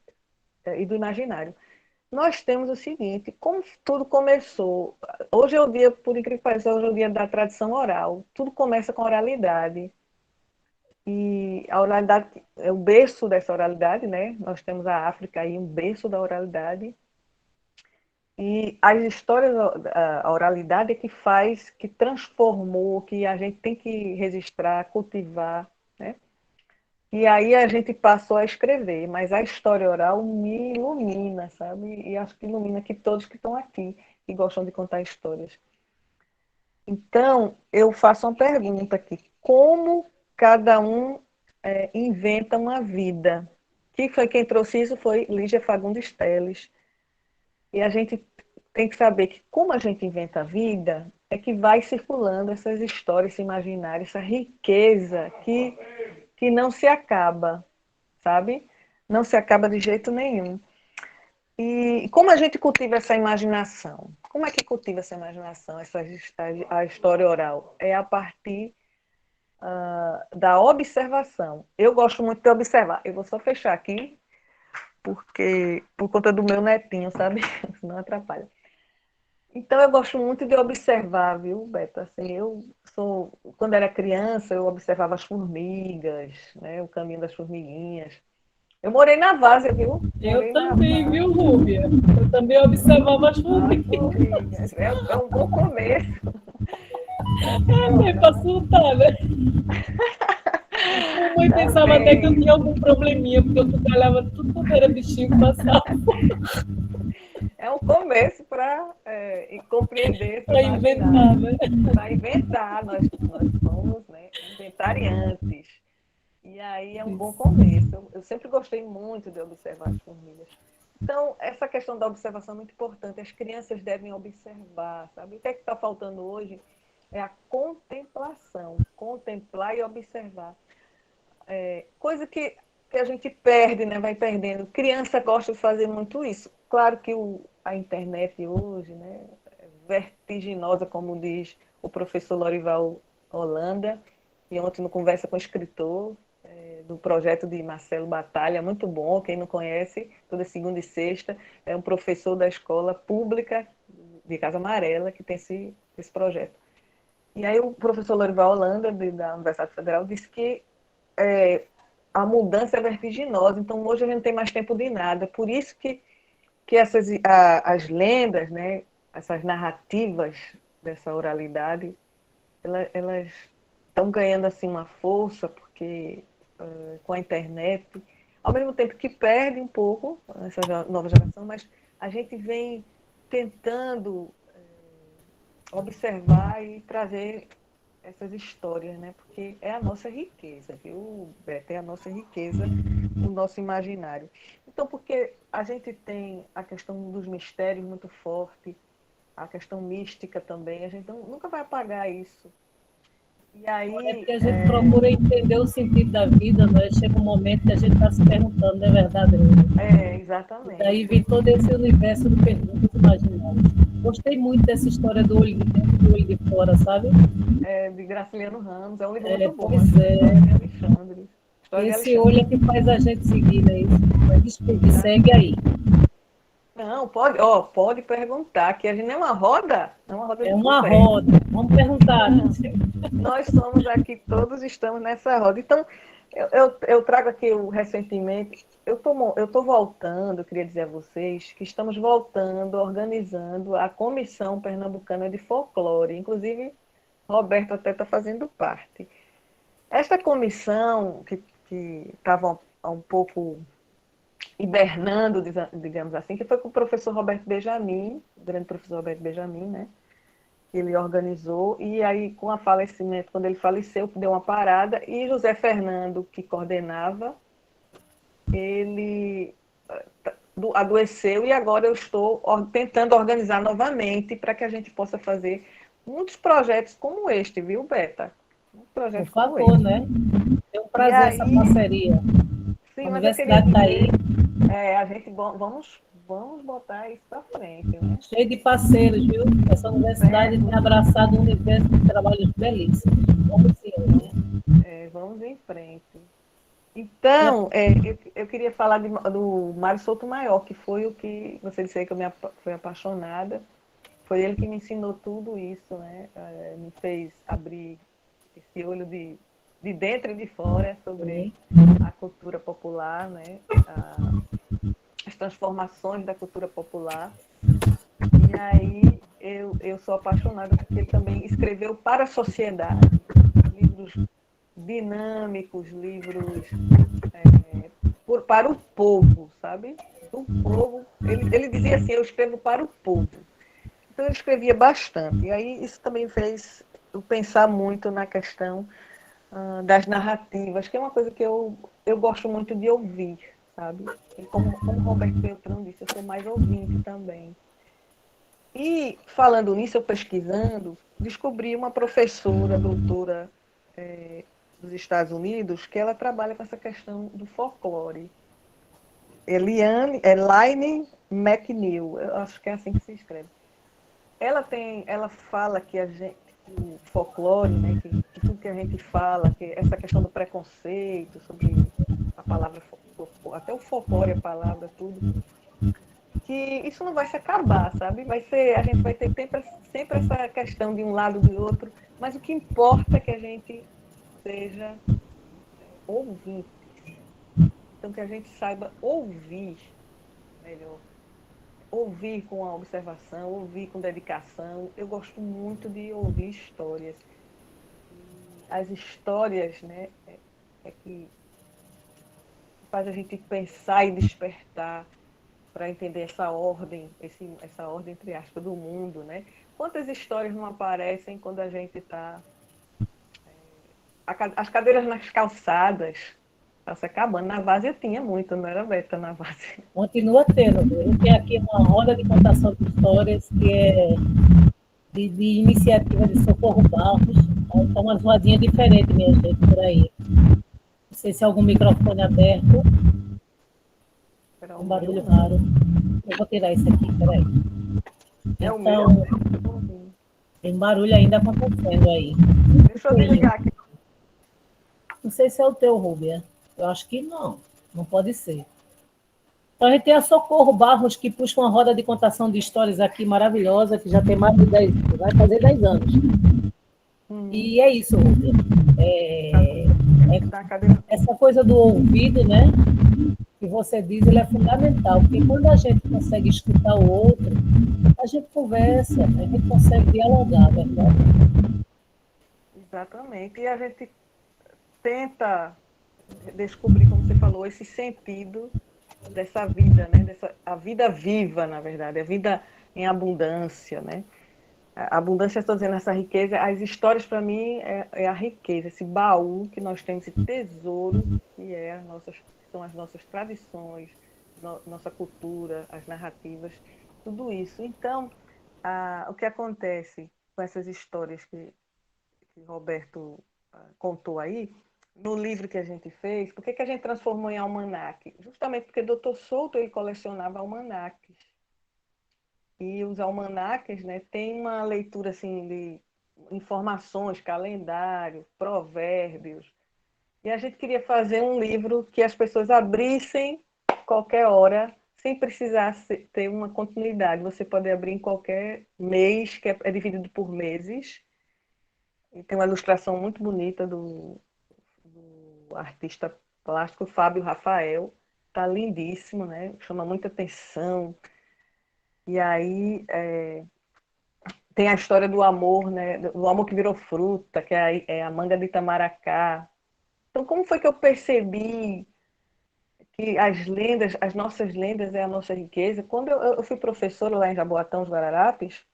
do imaginário. Nós temos o seguinte, como tudo começou, hoje é o dia, por incrível que pareça, hoje é o dia da tradição oral, tudo começa com oralidade, e a oralidade é o berço dessa oralidade, né? Nós temos a África aí, um berço da oralidade, e as histórias, a oralidade é que faz, que transformou, que a gente tem que registrar, cultivar, né? E aí a gente passou a escrever, mas a história oral me ilumina, sabe? E acho que ilumina que todos que estão aqui, que gostam de contar histórias. Então, eu faço uma pergunta aqui. Como cada um inventa uma vida? Quem trouxe isso foi Lígia Fagundes Telles. E a gente tem que saber que como a gente inventa a vida, é que vai circulando essas histórias, esse imaginário, essa riqueza que não se acaba, sabe? Não se acaba de jeito nenhum. E como a gente cultiva essa imaginação? Como é que cultiva essa imaginação, a história oral? É a partir da observação. Eu gosto muito de observar. Eu vou só fechar aqui, porque por conta do meu netinho, sabe? Não atrapalha. Então, eu gosto muito de observar, viu, Beto? Assim, quando era criança, eu observava as formigas, né? O caminho das formiguinhas. Eu morei na várzea, viu? Eu Morei na também, várzea. viu, Rúbia? Eu também observava as formigas. É um bom começo. Para surtar, né? Mamãe pensava até que eu tinha algum probleminha, porque eu trabalhava tudo quanto era bichinho que passava. É um começo para compreender esse Para inventar, imaginário. né? Para inventar, nós somos, né, inventariantes. E aí é um bom começo. Eu sempre gostei muito de observar as formigas. Então, essa questão da observação é muito importante. As crianças devem observar, sabe? O que é que está faltando hoje é a contemplação. Contemplar e observar. Coisa que a gente perde, né? Vai perdendo. Criança gosta de fazer muito isso. Claro que a internet hoje, né, é vertiginosa, como diz o professor Lorival Holanda, e ontem no Conversa com o Escritor, do projeto de Marcelo Batalha, muito bom, quem não conhece, toda segunda e sexta, é um professor da escola pública de Casa Amarela que tem esse projeto. E aí o professor Lorival Holanda, da Universidade Federal, disse que a mudança é vertiginosa, então hoje a gente não tem mais tempo de nada, por isso que as lendas, né, essas narrativas dessa oralidade, elas estão ganhando assim uma força, porque com a internet, ao mesmo tempo que perde um pouco essa nova geração, mas a gente vem tentando observar e trazer essas histórias, né? Porque é a nossa riqueza, viu, Beto? É a nossa riqueza, o nosso imaginário. Então, porque a gente tem a questão dos mistérios muito forte, a questão mística também, a gente nunca vai apagar isso. E aí, É porque a gente procura entender o sentido da vida, né? Chega um momento que a gente está se perguntando, não é verdade? E exatamente. daí vem todo esse universo de perguntas imaginárias. Gostei muito dessa história do olho de dentro e do olho de fora, sabe? De Graciliano Ramos, é um livro muito bom. Pois é. História de Alexandre. História de Esse Alexandre. olho é que faz a gente seguir, né? Mas desculpe, segue aí. Não, pode perguntar, que a gente não é uma roda, é uma roda de É uma conversa. roda. Vamos perguntar. Nós somos aqui, todos estamos nessa roda. Então, eu trago aqui o ressentimento. Eu tô voltando, eu queria dizer a vocês, que estamos voltando, organizando a Comissão Pernambucana de Folclore. Inclusive, Roberto até está fazendo parte. Esta comissão, que estava um pouco hibernando, digamos assim, que foi com o professor Roberto Benjamin, o grande professor Roberto Benjamin, né? Ele organizou, e aí com o falecimento, quando ele faleceu, deu uma parada, e José Fernando, que coordenava, ele adoeceu, e agora eu estou tentando organizar novamente para que a gente possa fazer muitos projetos como este, viu, Beta? Por favor, né? É um prazer essa parceria. Sim, A mas eu queria universidade está aí. a gente vamos botar isso para frente, né? Cheio de parceiros, viu? Essa universidade tem abraçado um universo de trabalhos belíssimos. Vamos sim, né? Vamos em frente. Então, eu queria falar do Mário Sotomayor, que foi o que você disse aí que eu fui apaixonada. Foi ele que me ensinou tudo isso, né? Me fez abrir esse olho de dentro e de fora sobre a cultura popular, né? As transformações da cultura popular. E aí eu sou apaixonada porque ele também escreveu para a sociedade livros dinâmicos, livros para o povo, sabe? Do povo. Ele dizia assim, eu escrevo para o povo. Então eu escrevia bastante. E aí isso também fez eu pensar muito na questão das narrativas, que é uma coisa que eu gosto muito de ouvir, sabe? E como o Roberto Beltrão disse, eu sou mais ouvinte também. E, falando nisso, eu pesquisando, descobri uma professora, doutora dos Estados Unidos, que ela trabalha com essa questão do folclore. Elaine McNeil, eu acho que é assim que se escreve. Ela fala que o folclore, né, que tudo que a gente fala, que essa questão do preconceito, sobre a palavra, até o folclore, a palavra, tudo, que isso não vai se acabar, sabe? A gente vai ter sempre essa questão de um lado do outro, mas o que importa é que a gente seja ouvinte. Então, que a gente saiba ouvir melhor. Ouvir com a observação, ouvir com dedicação. Eu gosto muito de ouvir histórias. As histórias, né, que faz a gente pensar e despertar para entender essa ordem entre aspas do mundo, né? Quantas histórias não aparecem quando a gente está as cadeiras nas calçadas, está se acabando. Na Várzea tinha muito, não era, Beta, na Várzea? Continua tendo. Eu tenho aqui uma roda de contação de histórias que é de iniciativa de Socorro Barros. Então, umas rodinhas diferentes, minha gente, por aí. Não sei se é algum microfone aberto. Um barulho raro. Eu vou tirar isso aqui, peraí. Então, tem barulho ainda acontecendo aí. Deixa eu desligar aqui. Não sei se é o teu, Rúbia. Eu acho que não. Não pode ser. Então, a gente tem a Socorro Barros, que puxa uma roda de contação de histórias aqui maravilhosa, que já tem mais de 10, vai fazer 10 anos. E é isso, Rúbia. Essa coisa do ouvido, né? Que você diz, ele é fundamental, porque quando a gente consegue escutar o outro, a gente conversa, a gente consegue dialogar, verdade? Exatamente. E a gente tenta descobrir, como você falou, esse sentido dessa vida, né? A vida viva, na verdade, a vida em abundância, né? A abundância, estou dizendo, essa riqueza, as histórias para mim é a riqueza, esse baú que nós temos, esse tesouro que são as nossas tradições, nossa cultura, as narrativas, tudo isso. Então, o que acontece com essas histórias que que Roberto contou aí, no livro que a gente fez, por que a gente transformou em almanaque? Justamente porque o Dr. Souto ele colecionava almanaques. E os almanaques, né, tem uma leitura assim, de informações, calendário, provérbios. E a gente queria fazer um livro que as pessoas abrissem qualquer hora, sem precisar ter uma continuidade. Você pode abrir em qualquer mês, que é dividido por meses. E tem uma ilustração muito bonita do artista plástico Fábio Rafael. Está lindíssimo, né? Chama muita atenção. E aí tem a história do amor, né? Do amor que virou fruta, que é a manga de Itamaracá. Então, como foi que eu percebi que as lendas, as nossas lendas é a nossa riqueza? Quando eu fui professora lá em Jaboatão, os Guararapes,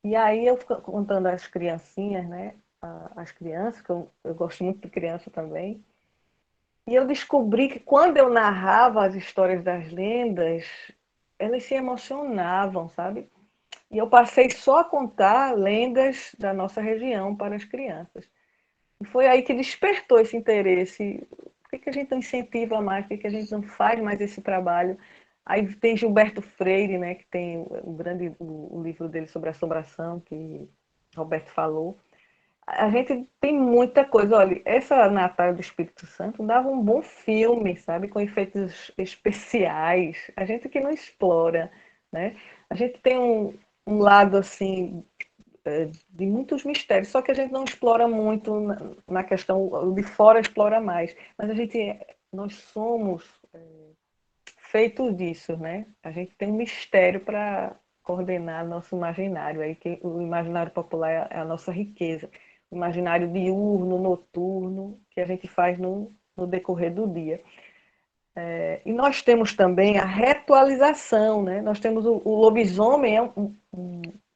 e aí eu contando às criancinhas, né? As crianças, que eu gosto muito de criança também, e eu descobri que quando eu narrava as histórias das lendas, elas se emocionavam, sabe? E eu passei só a contar lendas da nossa região para as crianças. E foi aí que despertou esse interesse. Por que a gente não incentiva mais? Por que a gente não faz mais esse trabalho? Aí tem Gilberto Freire, né, que tem o livro dele sobre assombração, que Roberto falou. A gente tem muita coisa. Olha, essa Natal do Espírito Santo dava um bom filme, sabe? Com efeitos especiais. A gente que não explora, né? A gente tem um lado, assim, de muitos mistérios, só que a gente não explora muito na questão, o de fora explora mais. Mas nós somos feitos disso, né? A gente tem um mistério para coordenar nosso imaginário. Aí que o imaginário popular é a nossa riqueza. O imaginário diurno, noturno, que a gente faz no decorrer do dia. E nós temos também a ritualização, né? Nós temos o lobisomem,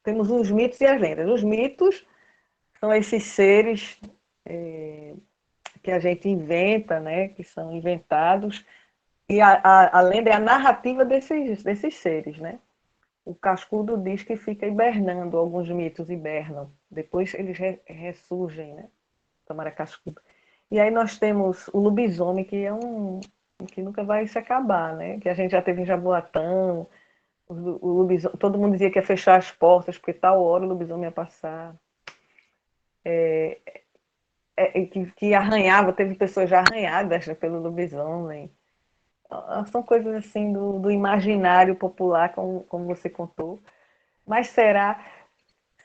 temos os mitos e as lendas. Os mitos são esses seres que a gente inventa, né? Que são inventados, e a lenda é a narrativa desses seres, né? O Cascudo diz que fica hibernando, alguns mitos hibernam, depois eles ressurgem, né? Tamara Cascudo. E aí nós temos o lobisomem, que é que nunca vai se acabar, né? Que a gente já teve em Jaboatão, o lobisomem, todo mundo dizia que ia fechar as portas, porque tal hora o lobisomem ia passar. Que arranhava, teve pessoas já arranhadas, né, pelo lobisomem. São coisas assim do imaginário popular, como você contou. Mas será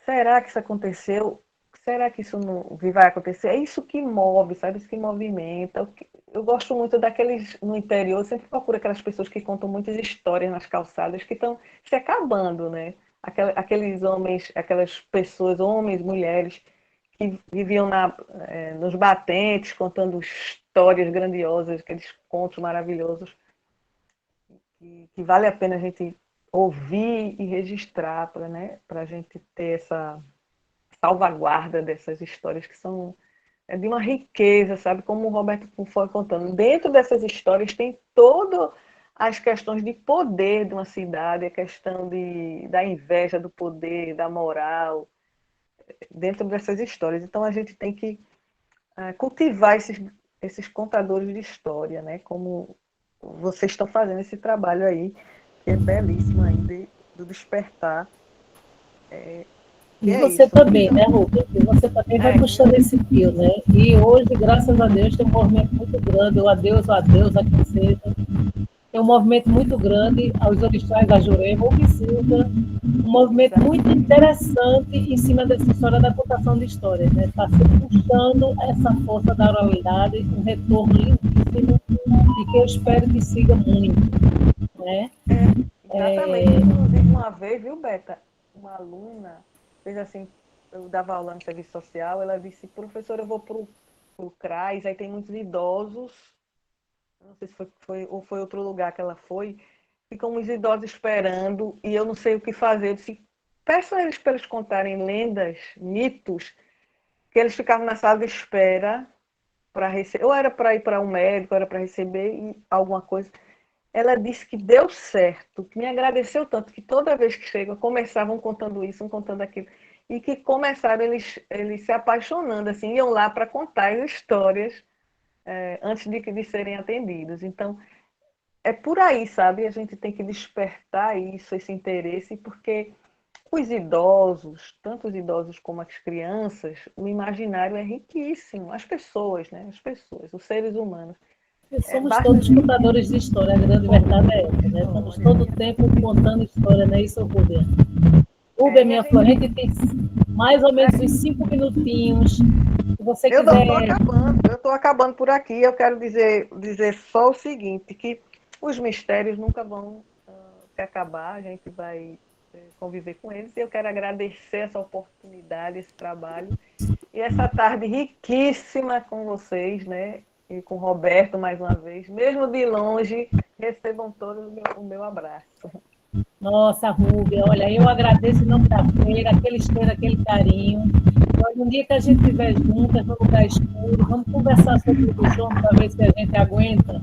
que isso aconteceu? Será que isso não vai acontecer? É isso que move, sabe? Isso que movimenta. Eu gosto muito daqueles no interior, eu sempre procuro aquelas pessoas que contam muitas histórias nas calçadas que estão se acabando, né? Aqueles homens, aquelas pessoas, homens, mulheres, que viviam nos batentes, contando histórias grandiosas, aqueles contos maravilhosos, que vale a pena a gente ouvir e registrar para a gente ter essa salvaguarda dessas histórias que são de uma riqueza, sabe? Como o Roberto foi contando. Dentro dessas histórias tem todas as questões de poder de uma cidade, a questão da inveja do poder, da moral, dentro dessas histórias. Então a gente tem que cultivar esses contadores de história, né? Como vocês estão fazendo esse trabalho aí, que é belíssimo aí, do despertar. E É você isso. também, né, Rubens? E você também vai puxando esse fio, né? E hoje, graças a Deus, tem um movimento muito grande, o adeus, a quem seja. Tem um movimento muito grande aos orixás, a Jurema, o Silva, um movimento muito interessante em cima dessa história da contação de histórias, né? Está se puxando essa força da oralidade, um retorno lindíssimo, e que eu espero que siga muito, né? Exatamente. Inclusive, uma vez, viu, Beta? Uma aluna fez assim, eu dava aula no serviço social, ela disse, professora, eu vou para o CRAS, aí tem muitos idosos, não sei se foi ou foi outro lugar que ela foi, ficam uns idosos esperando e eu não sei o que fazer. Eu disse, peço a eles para eles contarem lendas, mitos, que eles ficavam na sala de espera para receber, ou era para ir para um médico, ou era para receber alguma coisa. Ela disse que deu certo, que me agradeceu tanto, que toda vez que chegam, começavam contando isso, contando aquilo. e que começaram eles se apaixonando, assim, iam lá para contar as histórias antes de serem atendidos. Então, é por aí, sabe? A gente tem que despertar isso, esse interesse, porque os idosos, tanto os idosos como as crianças, o imaginário é riquíssimo. As pessoas, né? As pessoas, os seres humanos. Somos Basta todos contadores de história, a grande verdade é essa, né? Estamos todo o tempo contando história, não é isso, Rúbia? Rúbia, e a minha gente flor, a gente tem mais ou menos uns 5 minutinhos. Se você Eu quiser. estou acabando por aqui. Eu quero dizer só o seguinte, que os mistérios nunca vão se acabar, a gente vai conviver com eles. E eu quero agradecer essa oportunidade, esse trabalho, e essa tarde riquíssima com vocês, né? E com o Roberto, mais uma vez. Mesmo de longe, recebam todos o meu abraço. Nossa, Rúbia, olha, eu agradeço em nome da feira, aquele esteiro, aquele carinho. Olha, um dia que a gente estiver juntas, no lugar escuro, vamos conversar sobre o bichão para ver se a gente aguenta.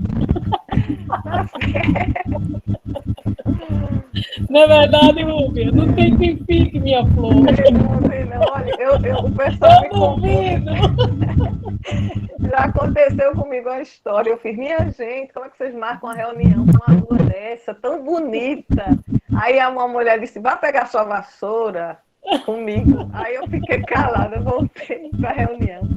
Não é verdade, Rúbia? Não tem quem fique, minha flor. Não. Olha, o pessoal me duvido. Já aconteceu comigo a história. Eu fiz, minha gente, como é que vocês marcam uma reunião com uma rua dessa, tão bonita? Aí uma mulher disse, vá pegar sua vassoura comigo. Aí eu fiquei calada, voltei para a reunião.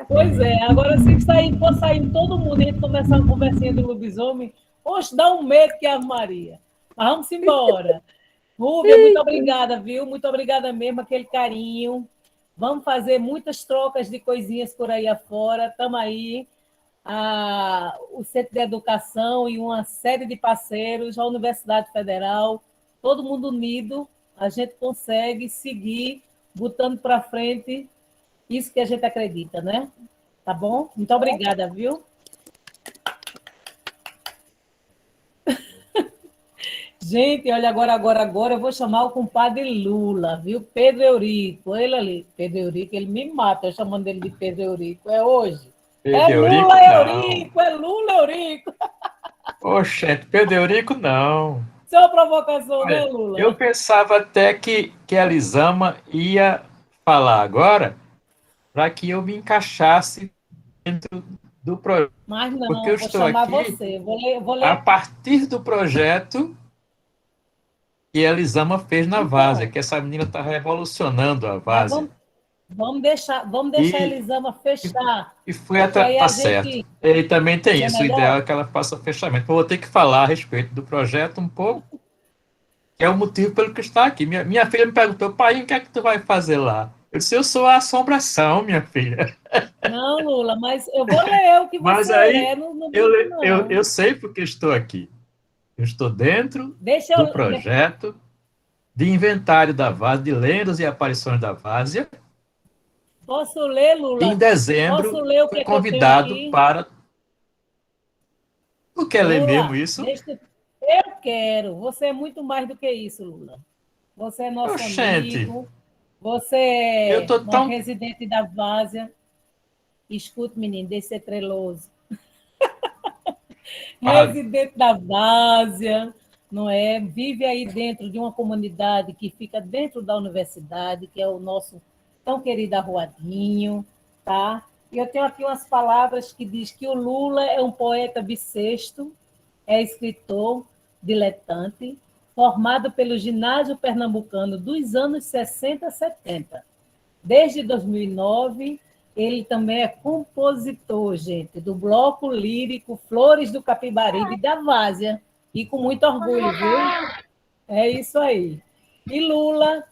Pois é, agora se for saindo todo mundo e a gente começar uma conversinha de lobisomem, poxa, dá um medo que a Maria. Mas vamos embora. Rúbia, muito obrigada, viu? Muito obrigada mesmo, aquele carinho. Vamos fazer muitas trocas de coisinhas por aí afora. Estamos aí. O Centro de Educação e uma série de parceiros, a Universidade Federal, todo mundo unido, a gente consegue seguir botando para frente isso que a gente acredita, né? Tá bom? Muito obrigada, viu? Gente, olha, agora eu vou chamar o compadre Lula, viu? Pedro Eurico, ele ali. Pedro Eurico, ele me mata, eu chamando ele de Pedro Eurico. É hoje. É Pedro Eurico, Lula não. Eurico, é Lula Eurico. Oxente, Pedro Eurico, não. Isso é uma provocação, né, Olha, eu Lula? pensava até que a Elisama ia falar agora para que eu me encaixasse dentro do projeto, Mas porque não, eu vou estou chamar aqui você. Vou a ler. partir do projeto que a Elisama fez na Várzea, Então, que essa menina está revolucionando a mas Várzea. vamos deixar a E, Elisama fechar, e foi porque atrás, aí tá a certo. gente E também tem é isso, o ideal melhor. é que ela faça fechamento. Eu vou ter que falar a respeito do projeto um pouco, que é o motivo pelo que está aqui. Minha filha me perguntou, pai, o que é que tu vai fazer lá? Eu disse, eu sou a assombração, minha filha. Não, Lula, mas eu vou ler o que Mas você aí é, não eu, brinco, eu, não. eu sei porque estou aqui. Eu estou dentro Deixa do eu. projeto de inventário da Várzea, de lendas e aparições da Várzea. Posso ler, E em Lula? Posso dezembro ler o que fui é que eu tenho convidado aqui? para. Tu quer ler mesmo Lula, isso? eu quero. Você é muito mais do que isso, Lula. Você é nosso Oxente, amigo, você eu é estou uma tão. residente da Várzea. Escute, menino, deixe ser treloso. Fale. Residente da Várzea, não é? Vive aí dentro de uma comunidade que fica dentro da universidade, que é o nosso tão querido Arruadinho, tá? E eu tenho aqui umas palavras que diz que o Lula é um poeta bissexto, é escritor, diletante, formado pelo Ginásio Pernambucano dos anos 60 a 70. Desde 2009, ele também é compositor, gente, do bloco lírico Flores do Capibaribe da Várzea, e com muito orgulho, viu? É isso aí. E Lula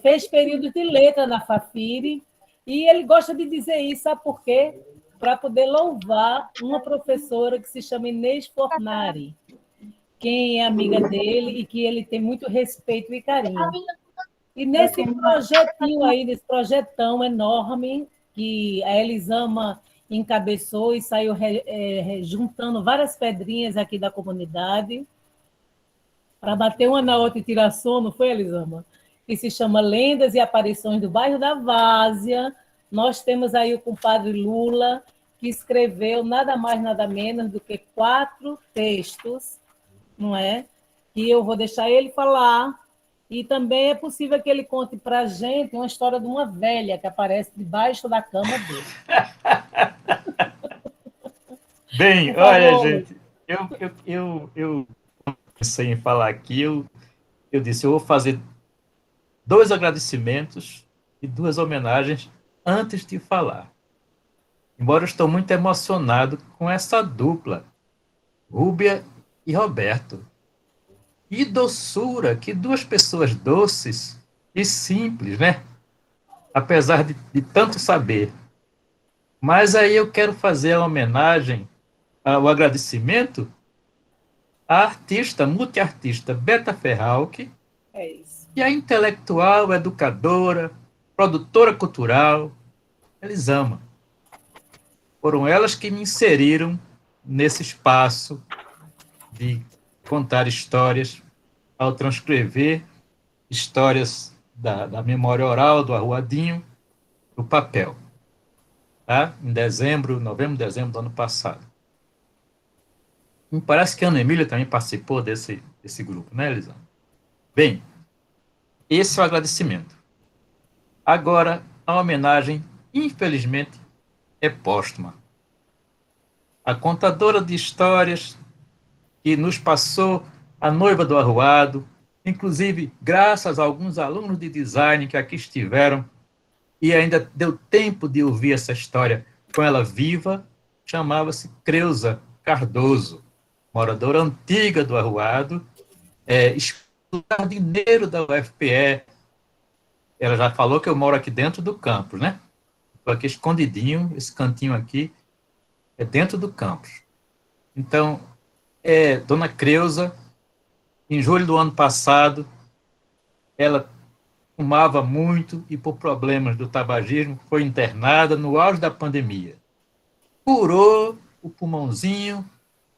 fez período de letra na Fafiri, e ele gosta de dizer isso, sabe por quê? Para poder louvar uma professora que se chama Inês Fornari, quem é amiga dele e que ele tem muito respeito e carinho. E nesse projetinho aí, nesse projetão enorme, que a Elisama encabeçou e saiu juntando várias pedrinhas aqui da comunidade, para bater uma na outra e tirar sono, foi, Elisama? Que se chama Lendas e Aparições do Bairro da Várzea. Nós temos aí o compadre Lula, que escreveu nada mais, nada menos do que 4 textos, não é? E eu vou deixar ele falar, E também é possível que ele conte para a gente uma história de uma velha que aparece debaixo da cama dele. Bem, Por olha, favor, gente, eu pensei em falar aqui, eu disse, eu vou fazer 2 agradecimentos e 2 homenagens antes de falar. Embora eu estou muito emocionado com essa dupla, Rúbia e Roberto. Que doçura, que 2 pessoas doces e simples, né? Apesar de tanto saber. Mas aí eu quero fazer a homenagem, o agradecimento à artista, multiartista Beta Ferralque, é isso. e a intelectual, educadora, produtora cultural, Elisama. Foram elas que me inseriram nesse espaço de contar histórias, ao transcrever histórias da memória oral, do arruadinho, no papel. Tá? Em novembro, dezembro do ano passado. Me parece que a Ana Emília também participou desse grupo, né, Elisama? Bem, esse é o agradecimento. Agora, a homenagem, infelizmente, é póstuma. A contadora de histórias que nos passou a noiva do arruado, inclusive graças a alguns alunos de design que aqui estiveram e ainda deu tempo de ouvir essa história com ela viva, chamava-se Creuza Cardoso, moradora antiga do arruado, jardineiro da UFPE. Ela já falou que eu moro aqui dentro do campus, né? Estou aqui escondidinho, esse cantinho aqui é dentro do campus. Então, Dona Creuza, em julho do ano passado, ela fumava muito e, por problemas do tabagismo, foi internada no auge da pandemia. Curou o pulmãozinho,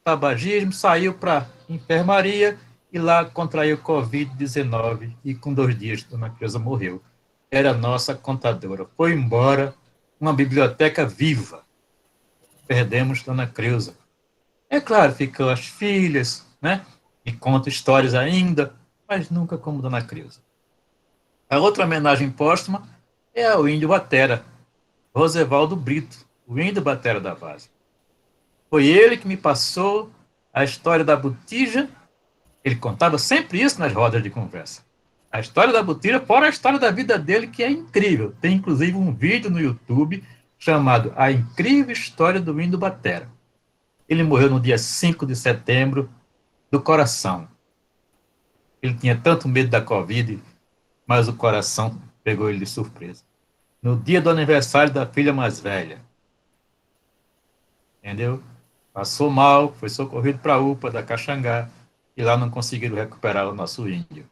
tabagismo, saiu para a enfermaria e lá contraiu Covid-19 e com 2 dias Dona Creuza morreu. Era nossa contadora. Foi embora, uma biblioteca viva. Perdemos Dona Creuza. É claro, ficam as filhas, né? E contam histórias ainda, mas nunca como Dona Creuza. A outra homenagem póstuma é ao índio batera, Rosevaldo Brito, o índio batera da Várzea. Foi ele que me passou a história da botija. Ele contava sempre isso nas rodas de conversa. A história da botija, fora a história da vida dele, que é incrível. Tem, inclusive, um vídeo no YouTube chamado A Incrível História do Índio Batera. Ele morreu no dia 5 de setembro do coração. Ele tinha tanto medo da Covid, mas o coração pegou ele de surpresa. No dia do aniversário da filha mais velha. Entendeu? Passou mal, foi socorrido para a UPA da Caxangá, e lá não conseguiram recuperar o nosso índio.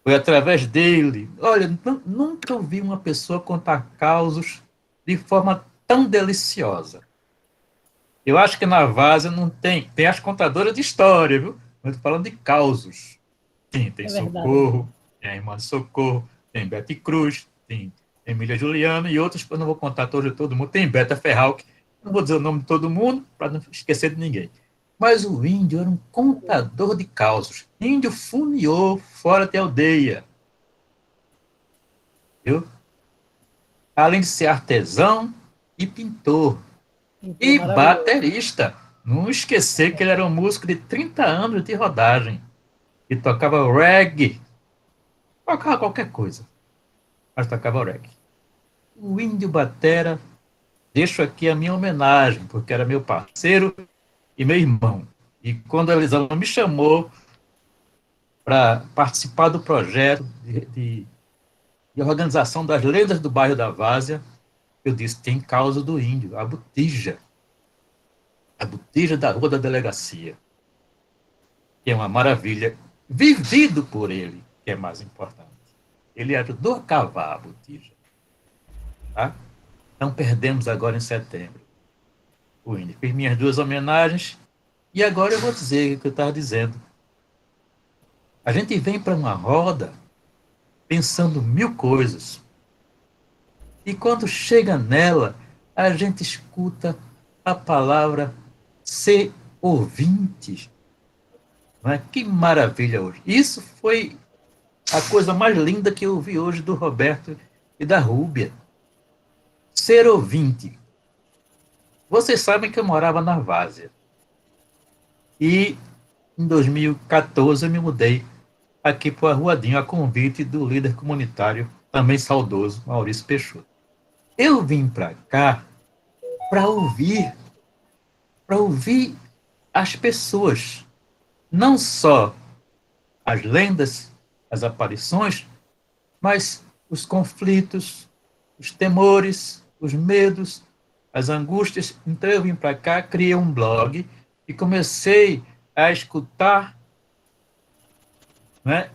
Foi através dele. Olha, nunca ouvi uma pessoa contar causos de forma tão deliciosa. Eu acho que na Várzea não tem as contadoras de história, viu? Eu estou falando de causos. Sim, tem Socorro, tem a Irmã de Socorro, tem Bete Cruz, tem Emília Juliana e outros, eu não vou contar todo mundo. Tem Beta Ferralque, não vou dizer o nome de todo mundo, para não esquecer de ninguém. Mas o índio era um contador de causos. Índio funiou fora de aldeia. Viu? Além de ser artesão e pintor. E baterista. Não esquecer que ele era um músico de 30 anos de rodagem. E tocava reggae. Tocava qualquer coisa. Mas tocava reggae. O índio batera, deixo aqui a minha homenagem, porque era meu parceiro e meu irmão. E quando a Elisama me chamou para participar do projeto de organização das lendas do bairro da Várzea, eu disse, tem causa do índio, a botija da rua da delegacia, que é uma maravilha, vivido por ele, que é mais importante. Ele ajudou a cavar a botija. Tá? Não perdemos agora em setembro o índio. Fiz minhas 2 homenagens e agora eu vou dizer o que eu estava dizendo. A gente vem para uma roda pensando 1000 coisas. E quando chega nela, a gente escuta a palavra ser ouvinte. Não é? Que maravilha hoje. Isso foi a coisa mais linda que eu vi hoje do Roberto e da Rúbia. Ser ouvinte. Vocês sabem que eu morava na Várzea. E em 2014 eu me mudei aqui para o Arruadinho, a convite do líder comunitário, também saudoso, Maurício Peixoto. Eu vim para cá para ouvir as pessoas, não só as lendas, as aparições, mas os conflitos, os temores, os medos, as angústias. Então eu vim para cá, criei um blog e comecei a escutar, né,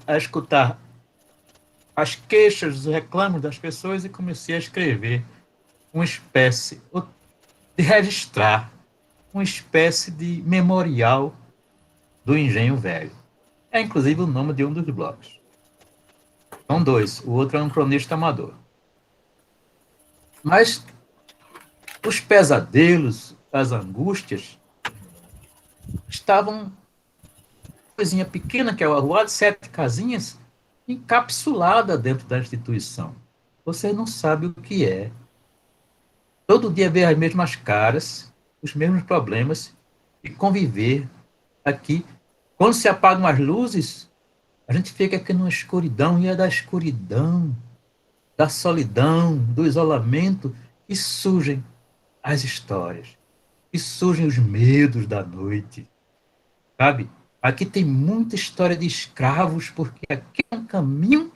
as queixas, os reclamos das pessoas e comecei a escrever uma espécie de registrar, uma espécie de memorial do Engenho Velho. É inclusive o nome de um dos blogs. São dois, o outro é um cronista amador. Mas os pesadelos, as angústias, estavam coisinha pequena, que é o Arruado, 7 casinhas, encapsulada dentro da instituição. Você não sabe o que é. Todo dia ver as mesmas caras, os mesmos problemas, e conviver aqui. Quando se apagam as luzes, a gente fica aqui numa escuridão, e é da escuridão, da solidão, do isolamento, que surgem as histórias, que surgem os medos da noite, sabe? Aqui tem muita história de escravos, porque aqui é um caminho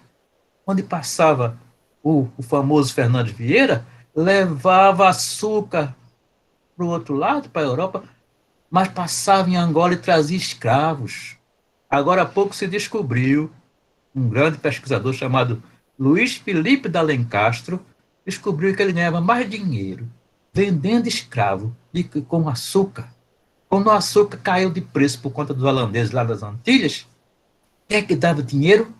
onde passava o famoso Fernandes Vieira, levava açúcar para o outro lado, para a Europa, mas passava em Angola e trazia escravos. Agora há pouco se descobriu, um grande pesquisador chamado Luiz Felipe D'Alencastro, descobriu que ele ganhava mais dinheiro vendendo escravo e com açúcar. Quando o açúcar caiu de preço por conta dos holandeses lá das Antilhas, o que é que dava dinheiro?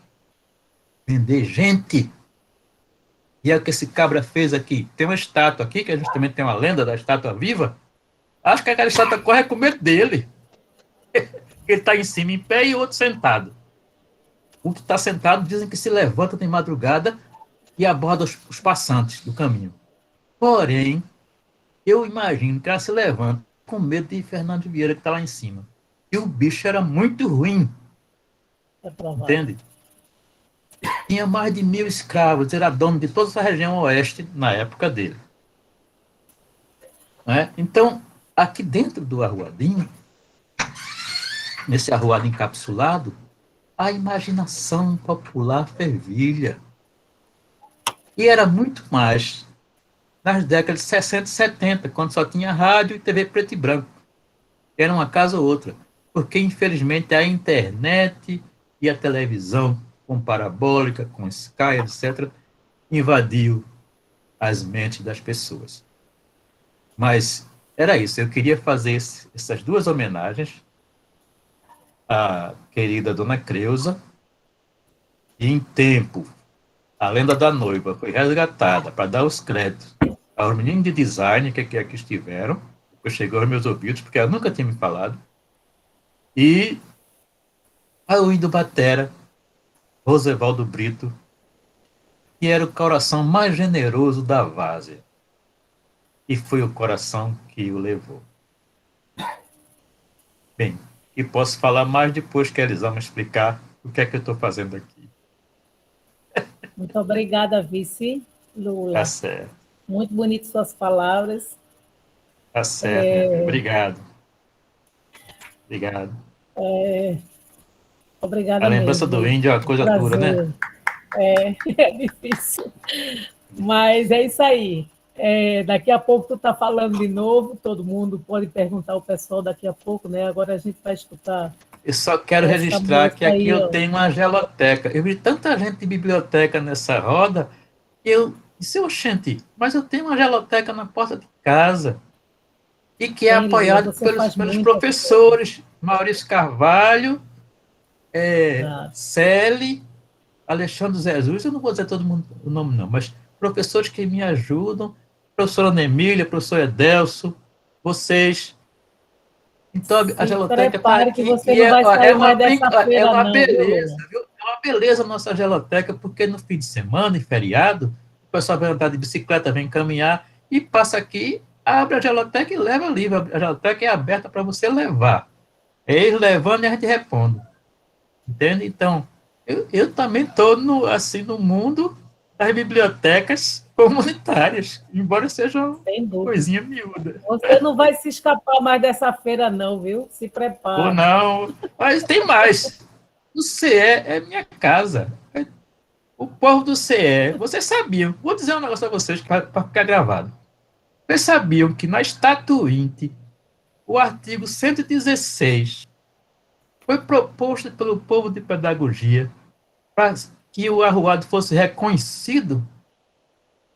Vender gente. E é o que esse cabra fez aqui. Tem uma estátua aqui, que a gente também tem uma lenda da estátua viva. Acho que aquela estátua corre com medo dele. Ele está em cima, em pé, e o outro sentado. O que está sentado dizem que se levanta de madrugada e aborda os passantes do caminho. Porém, eu imagino que ela se levanta com medo de Fernando Vieira, que está lá em cima. E o bicho era muito ruim. Entende? Tinha mais de 1.000 escravos, era dono de toda essa região oeste na época dele. Né? Então, aqui dentro do Arruadinho, nesse arruado encapsulado, a imaginação popular fervilha. E era muito mais nas décadas de 60 e 70, quando só tinha rádio e TV preto e branco. Era uma casa ou outra. Porque, infelizmente, a internet e a televisão, com parabólica, com Sky, etc., invadiu as mentes das pessoas. Mas era isso. Eu queria fazer essas duas homenagens à querida Dona Creuza. E, em tempo, a lenda da noiva foi resgatada para dar os créditos aos meninos de design que aqui estiveram, depois chegou aos meus ouvidos, porque ela nunca tinha me falado, e ao Indo Batera, Rosevaldo Brito, que era o coração mais generoso da Várzea, e foi o coração que o levou. Bem, e posso falar mais depois que a Elisama me explicar o que é que eu estou fazendo aqui. Muito obrigada, vice Lula. Tá certo. Muito bonitas suas palavras. Tá certo, obrigado. Obrigado. Obrigada a lembrança mesmo. do índio é uma coisa dura, né? É difícil. Mas é isso aí. Daqui a pouco tu está falando de novo, todo mundo pode perguntar ao pessoal daqui a pouco, né? Agora a gente vai escutar. Eu só quero registrar que aqui eu tenho uma geloteca. Eu vi tanta gente de biblioteca nessa roda, que eu disse, oxente, mas eu tenho uma geloteca na porta de casa, e que é apoiado pelos professores, Maurício Carvalho, Celi, Alexandre Jesus, eu não vou dizer todo mundo o nome não, mas professores que me ajudam, professora Ana Emília, professor Edelso, vocês. Então, a geloteca está aqui, e é uma beleza, viu? É uma uma beleza a nossa geloteca, porque no fim de semana e feriado, o pessoal vem andar de bicicleta, vem caminhar e passa aqui, abre a geloteca e leva livro. A geloteca é aberta para você levar. É eles levando e a gente repondo. Entende? Então, eu também estou assim, no mundo das bibliotecas comunitárias, embora seja uma Sem dúvida. coisinha miúda. Você não vai se escapar mais dessa feira, não, viu? Se Ou prepara. não, mas tem mais. O CE é minha casa. O povo do CE, vocês sabiam, vou dizer um negócio a vocês para ficar gravado. Vocês sabiam que na Estatuinte, o artigo 116 foi proposto pelo povo de pedagogia para que o arruado fosse reconhecido,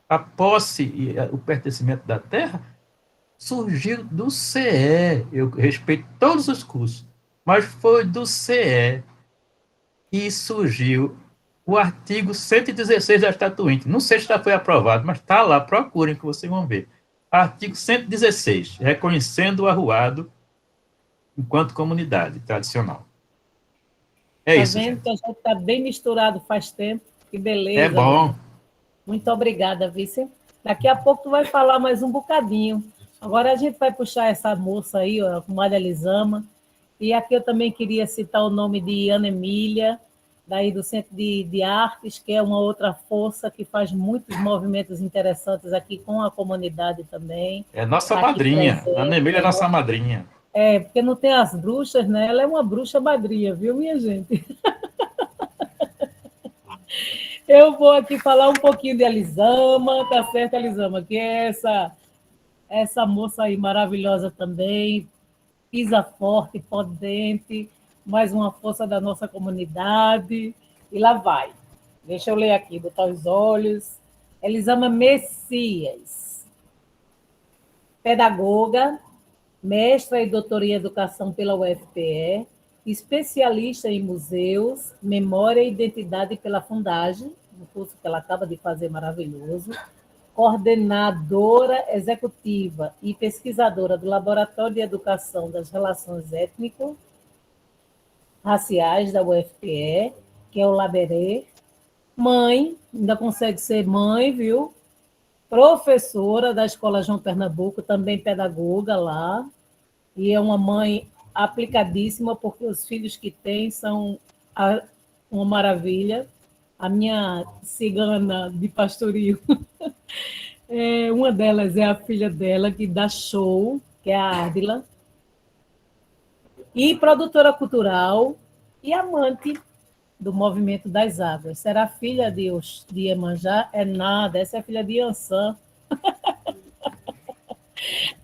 a posse e o pertencimento da terra, surgiu do CE. Eu respeito todos os cursos, mas foi do CE que surgiu o artigo 116 da Estatuinte. Não sei se já foi aprovado, mas está lá, procurem que vocês vão ver. Artigo 116, reconhecendo o arruado enquanto comunidade tradicional. É Tá isso, vendo gente. que a gente está bem misturado faz tempo? Que beleza. É bom. Muito obrigada, Vice. Daqui a pouco tu vai falar mais um bocadinho. Agora a gente vai puxar essa moça aí, ó, a comadre Elisama. E aqui eu também queria citar o nome de Ana Emília, daí do Centro de Artes, que é uma outra força que faz muitos movimentos interessantes aqui com a comunidade também. É nossa Aqui madrinha. presente, Ana Emília é nossa madrinha. porque não tem as bruxas, né? Ela é uma bruxa madrinha, viu, minha gente? Eu vou aqui falar um pouquinho de Elisama, tá certo, Elisama? Que é essa moça aí maravilhosa também, pisa forte, potente, mais uma força da nossa comunidade. E lá vai. Deixa eu ler aqui, botar os olhos. Elisama Messias, pedagoga, mestra e doutora em educação pela UFPE, especialista em museus, memória e identidade pela Fundagem, um curso que ela acaba de fazer maravilhoso, coordenadora executiva e pesquisadora do Laboratório de Educação das Relações Étnico-Raciais da UFPE, que é o Laberê, mãe, ainda consegue ser mãe, viu? Professora da Escola João Pernambuco, também pedagoga lá, e é uma mãe aplicadíssima, porque os filhos que tem são uma maravilha. A minha cigana de pastorio, uma delas é a filha dela, que dá show, que é a Ardila, e produtora cultural e amante do Movimento das Águas. Será filha de Iemanjá? É nada, essa é filha de Iansã.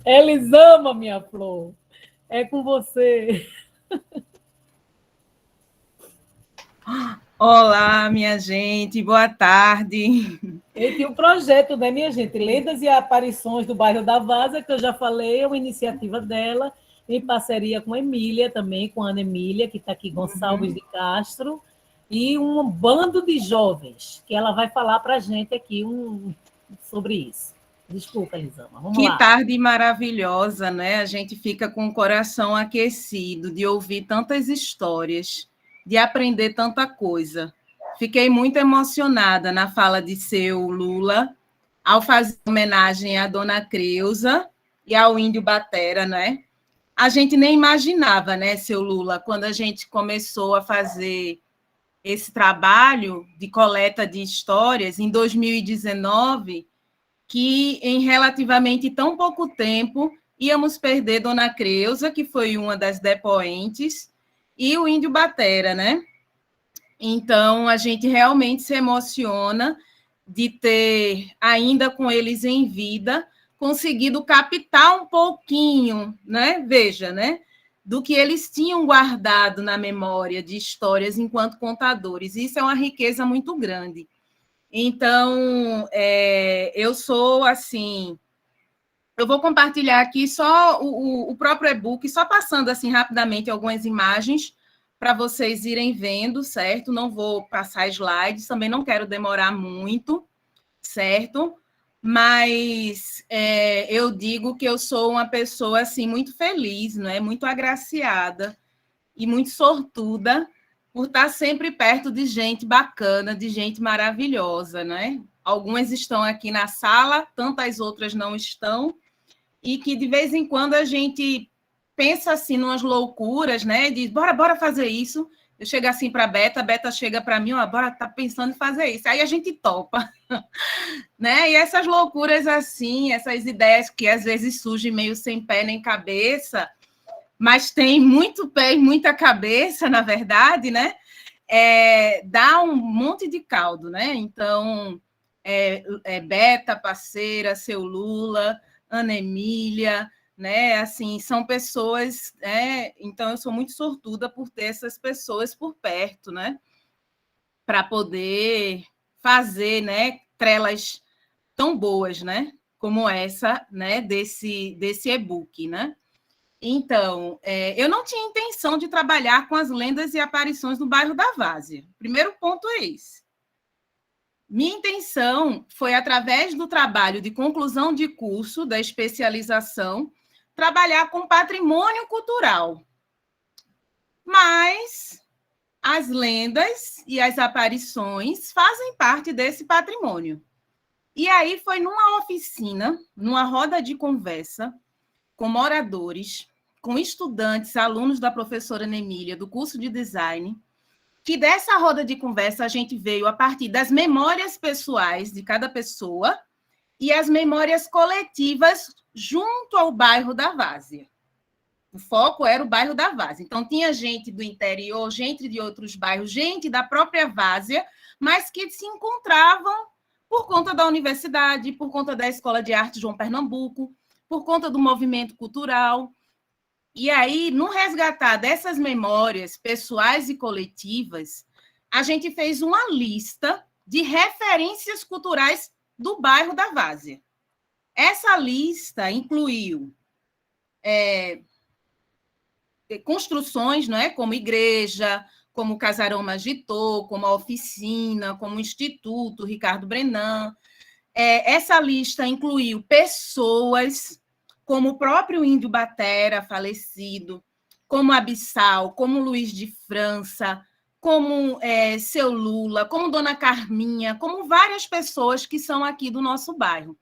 Elisama, minha flor, é com você. Olá, minha gente, boa tarde. E tem um projeto, né, minha gente? Lendas e Aparições do Bairro da Vaza, que eu já falei, é uma iniciativa dela, em parceria com a Emília também, com a Ana Emília, que está aqui, Gonçalves de Castro, e um bando de jovens, que ela vai falar para a gente aqui sobre isso. Desculpa, Elisama, vamos lá. Que tarde maravilhosa, né? A gente fica com o coração aquecido de ouvir tantas histórias, de aprender tanta coisa. Fiquei muito emocionada na fala de seu Lula, ao fazer homenagem à Dona Creuza e ao Índio Batera, né? A gente nem imaginava, né, seu Lula, quando a gente começou a fazer esse trabalho de coleta de histórias em 2019, que em relativamente tão pouco tempo íamos perder Dona Creuza, que foi uma das depoentes, e o Índio Batera, né? Então, a gente realmente se emociona de ter, ainda com eles em vida, conseguido captar um pouquinho, né? Veja, né? Do que eles tinham guardado na memória de histórias enquanto contadores. Isso é uma riqueza muito grande. Então, eu sou assim... Eu vou compartilhar aqui só o próprio e-book, só passando assim rapidamente algumas imagens para vocês irem vendo, certo? Não vou passar slides, também não quero demorar muito, certo? Mas eu digo que eu sou uma pessoa assim muito feliz, não é? Muito agraciada e muito sortuda por estar sempre perto de gente bacana, de gente maravilhosa, né? Algumas estão aqui na sala, tantas outras não estão, e que de vez em quando a gente pensa assim numas loucuras, né? Diz, bora fazer isso. Eu chego assim para a Beta chega para mim, ó, bora, tá pensando em fazer isso. Aí a gente topa, né? E essas loucuras assim, essas ideias que às vezes surgem meio sem pé nem cabeça, mas tem muito pé e muita cabeça, na verdade, né? Dá um monte de caldo, né? Então, Beta, parceira, seu Lula, Ana Emília, né? Assim, são pessoas, né? Então eu sou muito sortuda por ter essas pessoas por perto, né? Para poder fazer, né? Trelas tão boas, né? Como essa, né? Desse e-book, né? Então, eu não tinha intenção de trabalhar com as lendas e aparições no bairro da Várzea. Primeiro ponto é esse. Minha intenção foi, através do trabalho de conclusão de curso, da especialização, trabalhar com patrimônio cultural. Mas as lendas e as aparições fazem parte desse patrimônio. E aí foi numa oficina, numa roda de conversa, com moradores, com estudantes, alunos da professora Ana Emília, do curso de design, que dessa roda de conversa a gente veio a partir das memórias pessoais de cada pessoa e as memórias coletivas junto ao bairro da Várzea. O foco era o bairro da Várzea. Então, tinha gente do interior, gente de outros bairros, gente da própria Várzea, mas que se encontravam por conta da universidade, por conta da Escola de Arte João Pernambuco, por conta do movimento cultural. E aí, no resgatar dessas memórias pessoais e coletivas, a gente fez uma lista de referências culturais do bairro da Várzea. Essa lista incluiu construções, não é? Como igreja, como o Casarão Magitô, como a oficina, como o Instituto Ricardo Brenan. Essa lista incluiu pessoas como o próprio Índio Batera, falecido, como Abissal, como Luiz de França, como seu Lula, como Dona Carminha, como várias pessoas que são aqui do nosso bairro.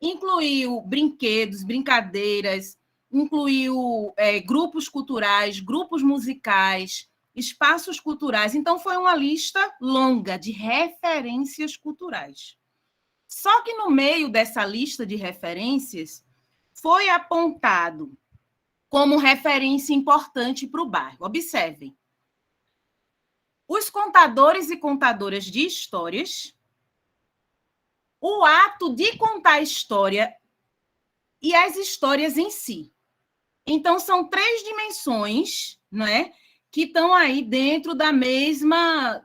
Incluiu brinquedos, brincadeiras, incluiu grupos culturais, grupos musicais, espaços culturais. Então, foi uma lista longa de referências culturais. Só que no meio dessa lista de referências foi apontado como referência importante para o bairro. Observem. Os contadores e contadoras de histórias, o ato de contar a história e as histórias em si. Então, são 3 dimensões, não é, que estão aí dentro da mesma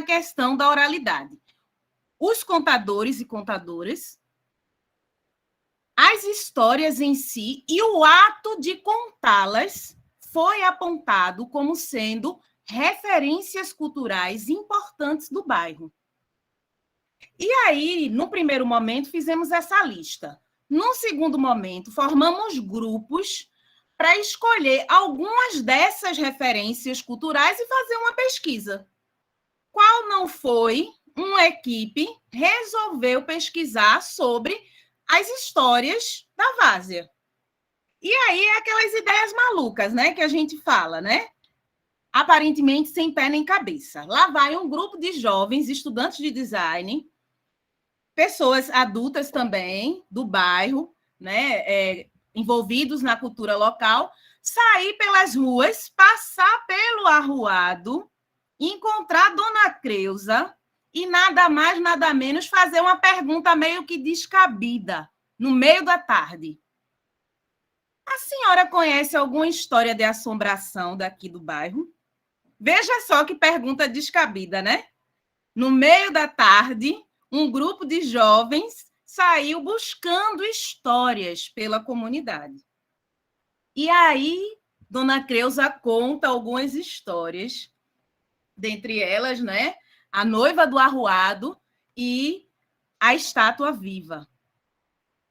questão da oralidade. Os contadores e contadoras, as histórias em si e o ato de contá-las foi apontado como sendo referências culturais importantes do bairro. E aí, no primeiro momento, fizemos essa lista. No segundo momento, formamos grupos para escolher algumas dessas referências culturais e fazer uma pesquisa. Qual não foi? Uma equipe resolveu pesquisar sobre as histórias da Várzea. E aí, aquelas ideias malucas, né, que a gente fala, né? Aparentemente sem pé nem cabeça. Lá vai um grupo de jovens, estudantes de design, pessoas adultas também, do bairro, né, envolvidos na cultura local, sair pelas ruas, passar pelo arruado, encontrar Dona Creuza e nada mais, nada menos, fazer uma pergunta meio que descabida, no meio da tarde. A senhora conhece alguma história de assombração daqui do bairro? Veja só que pergunta descabida, né? No meio da tarde, um grupo de jovens saiu buscando histórias pela comunidade. E aí, Dona Creuza conta algumas histórias, dentre elas, né, a noiva do arruado e a estátua viva.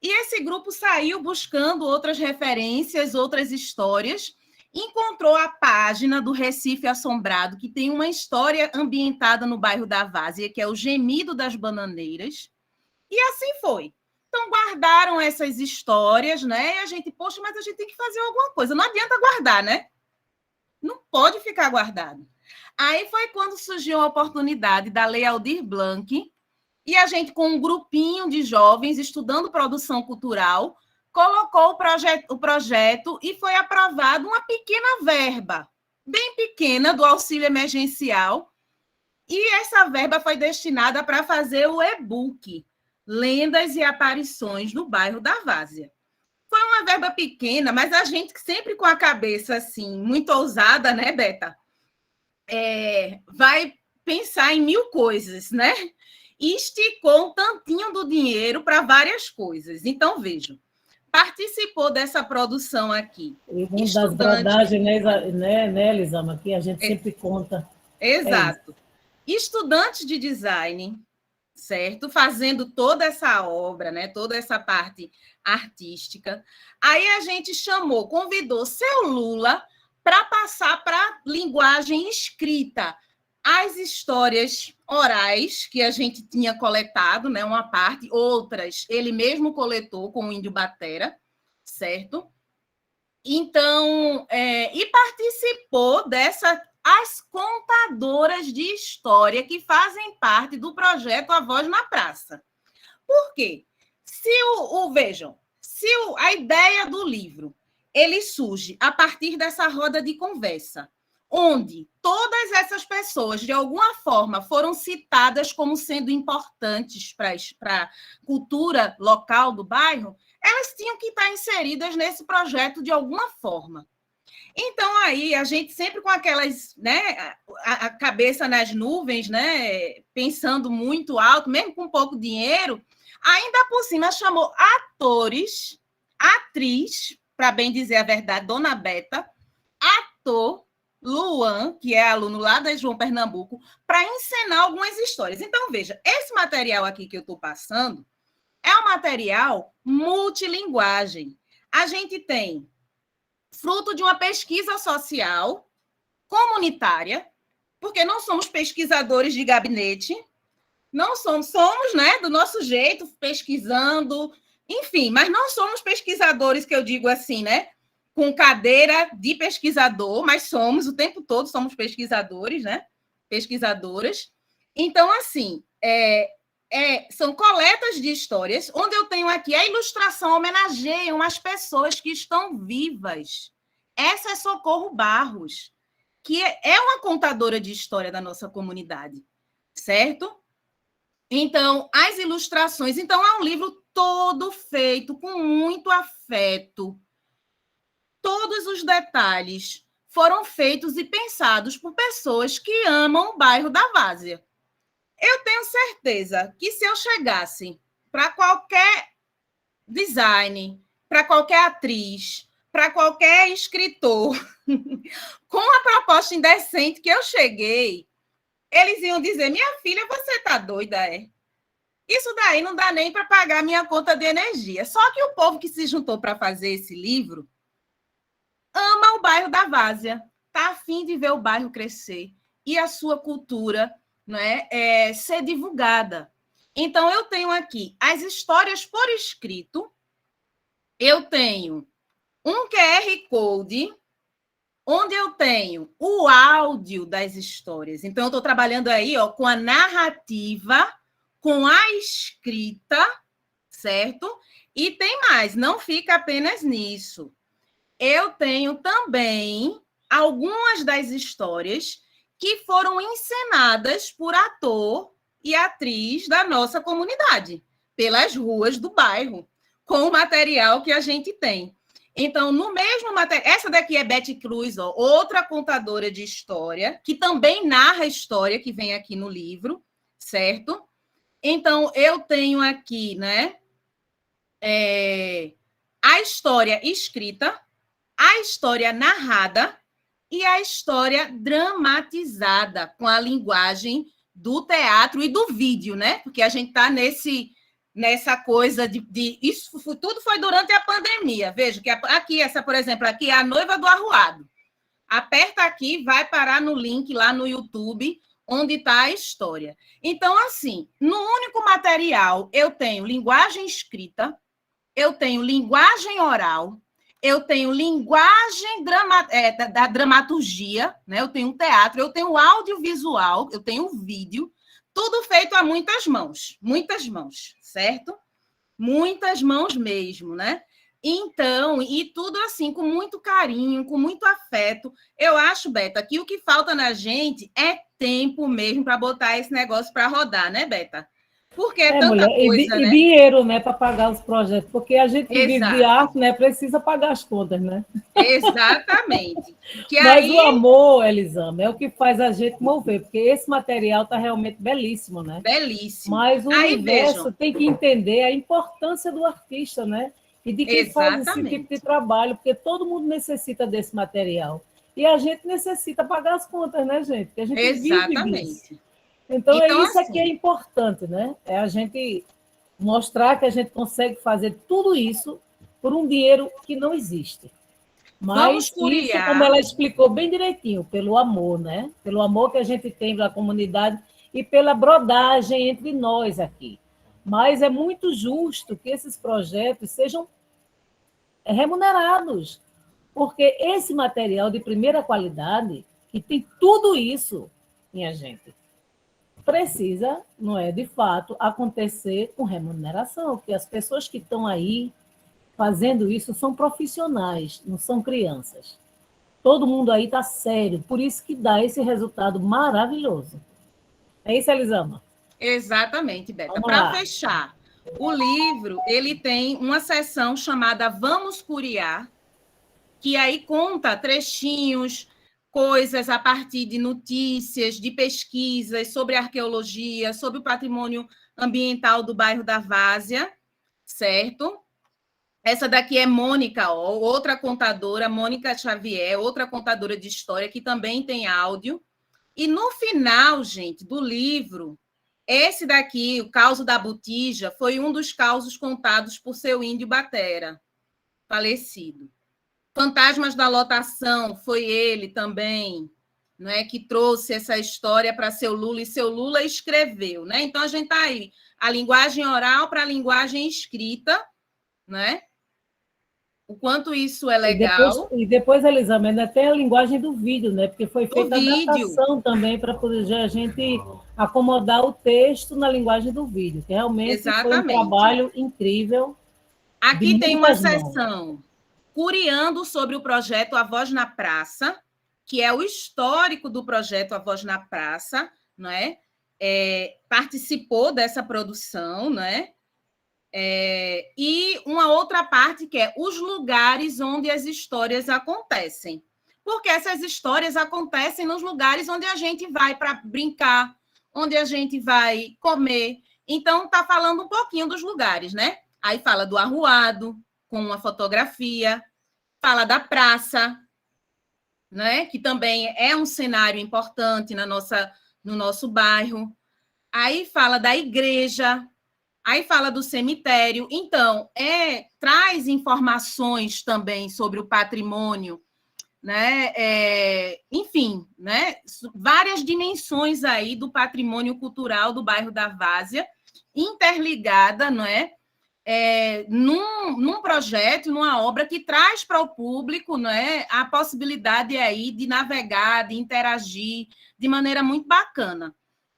E esse grupo saiu buscando outras referências, outras histórias, encontrou a página do Recife Assombrado, que tem uma história ambientada no bairro da Várzea, que é o Gemido das Bananeiras, e assim foi. Então, guardaram essas histórias, né? E a gente, poxa, mas a gente tem que fazer alguma coisa. Não adianta guardar, né? Não pode ficar guardado. Aí foi quando surgiu a oportunidade da Lei Aldir Blanc, e a gente, com um grupinho de jovens estudando produção cultural, colocou o projeto e foi aprovado uma pequena verba, bem pequena, do auxílio emergencial, e essa verba foi destinada para fazer o e-book Lendas e Aparições no Bairro da Várzea. Foi uma verba pequena, mas a gente sempre com a cabeça assim, muito ousada, né, Beta? Vai pensar em 1000 coisas, né? E esticou um tantinho do dinheiro para várias coisas. Então, vejam, participou dessa produção aqui. E uma das vantagens, né, Elisama, que a gente sempre conta. Exato. Estudantes de design, certo? Fazendo toda essa obra, né? Toda essa parte artística. Aí a gente convidou seu Lula para passar para a linguagem escrita as histórias orais que a gente tinha coletado, né? Uma parte, outras ele mesmo coletou com o Índio Batera, certo? Então, e participou as contadoras de história que fazem parte do projeto A Voz na Praça. Por quê? Vejam, a ideia do livro ele surge a partir dessa roda de conversa, onde todas essas pessoas, de alguma forma, foram citadas como sendo importantes para a cultura local do bairro, elas tinham que estar inseridas nesse projeto de alguma forma. Então, aí, a gente sempre com aquelas, né, a cabeça nas nuvens, né, pensando muito alto, mesmo com pouco dinheiro, ainda por cima chamou atores, atriz, para bem dizer a verdade, Dona Beta, ator, Luan, que é aluno lá da João Pernambuco, para encenar algumas histórias. Então, veja, esse material aqui que eu estou passando é um material multilinguagem. A gente tem fruto de uma pesquisa social comunitária, porque não somos pesquisadores de gabinete, não somos, né, do nosso jeito, pesquisando, enfim, mas não somos pesquisadores, que eu digo assim, né, com cadeira de pesquisador, mas somos, o tempo todo somos pesquisadores, né, pesquisadoras. Então, assim, são coletas de histórias, onde eu tenho aqui a ilustração, homenageiam as pessoas que estão vivas. Essa é Socorro Barros, que é uma contadora de história da nossa comunidade, certo? Então, as ilustrações... Então, é um livro todo feito com muito afeto. Todos os detalhes foram feitos e pensados por pessoas que amam o bairro da Várzea. Eu tenho certeza que se eu chegasse para qualquer design, para qualquer atriz, para qualquer escritor, com a proposta indecente que eu cheguei, eles iam dizer, minha filha, você está doida, é? Isso daí não dá nem para pagar minha conta de energia. Só que o povo que se juntou para fazer esse livro ama o bairro da Várzea, está a fim de ver o bairro crescer e a sua cultura, não é, ser divulgada. Então, eu tenho aqui as histórias por escrito, eu tenho um QR Code, onde eu tenho o áudio das histórias. Então, eu estou trabalhando aí com a narrativa, com a escrita, certo? E tem mais, não fica apenas nisso. Eu tenho também algumas das histórias que foram encenadas por ator e atriz da nossa comunidade, pelas ruas do bairro, com o material que a gente tem. Então, no mesmo material... Essa daqui é Betty Cruz, outra contadora de história, que também narra a história que vem aqui no livro, certo? Então, eu tenho aqui, né, a história escrita, a história narrada e a história dramatizada, com a linguagem do teatro e do vídeo, né? Porque a gente está nessa coisa de... Isso tudo foi durante a pandemia. Veja que aqui, por exemplo, aqui é a Noiva do Arruado. Aperta aqui, vai parar no link lá no YouTube, onde está a história. Então, assim, no único material, eu tenho linguagem escrita, eu tenho linguagem oral, eu tenho linguagem da dramaturgia, né? Eu tenho teatro, eu tenho audiovisual, eu tenho vídeo, tudo feito a muitas mãos, certo? Muitas mãos mesmo, né? Então, e tudo assim, com muito carinho, com muito afeto. Eu acho, Beta, que o que falta na gente é tempo mesmo para botar esse negócio para rodar, né, Beta? Porque é tanta mulher, coisa, né? E dinheiro, né, para pagar os projetos, porque a gente que vive de Exato. arte, né, precisa pagar as contas, né? Exatamente. Mas o amor, Elisama, é o que faz a gente mover, porque esse material está realmente belíssimo, né? Belíssimo. Mas o Aí, universo vejam. tem que entender a importância do artista, né? E de quem faz esse tipo de trabalho, porque todo mundo necessita desse material. E a gente necessita pagar as contas, né, gente? Porque a gente vive disso. Então, é isso assim, que é importante, né? É a gente mostrar que a gente consegue fazer tudo isso por um dinheiro que não existe. Mas isso, como ela explicou bem direitinho, pelo amor, né? Pelo amor que a gente tem pela comunidade e pela brodagem entre nós aqui. Mas é muito justo que esses projetos sejam remunerados, porque esse material de primeira qualidade, que tem tudo isso, minha gente, precisa, não é, de fato, acontecer com remuneração, porque as pessoas que estão aí fazendo isso são profissionais, não são crianças. Todo mundo aí está sério, por isso que dá esse resultado maravilhoso. É isso, Elisama? Exatamente, Beta. Para fechar, o livro ele tem uma seção chamada Vamos Curiar, que aí conta trechinhos, coisas a partir de notícias, de pesquisas sobre arqueologia, sobre o patrimônio ambiental do bairro da Várzea, certo? Essa daqui é Mônica, outra contadora, Mônica Xavier, outra contadora de história, que também tem áudio. E no final, gente, do livro, esse daqui, o Causo da Botija, foi um dos causos contados por seu índio Batera, falecido. Fantasmas da Lotação, foi ele também, né, que trouxe essa história para seu Lula, e seu Lula escreveu, né? Então, a gente está aí, a linguagem oral para a linguagem escrita, né? O quanto isso é legal. E depois Elisama, ainda tem a linguagem do vídeo, né? Porque foi feita a adaptação também para poder a gente acomodar o texto na linguagem do vídeo, que realmente foi um trabalho incrível. Aqui tem uma seção curiando sobre o projeto A Voz na Praça, que é o histórico do projeto A Voz na Praça, não é? Participou dessa produção, não é? E uma outra parte que é os lugares onde as histórias acontecem. Porque essas histórias acontecem nos lugares onde a gente vai para brincar, onde a gente vai comer. Então, está falando um pouquinho dos lugares, né? Aí fala do arruado, com uma fotografia, fala da praça, né? Que também é um cenário importante no nosso bairro. Aí fala da igreja, aí fala do cemitério. Então, traz informações também sobre o patrimônio, né? Enfim, né? Várias dimensões aí do patrimônio cultural do bairro da Várzea, interligada, não é? Num projeto, numa obra que traz para o público, né, a possibilidade aí de navegar, de interagir de maneira muito bacana.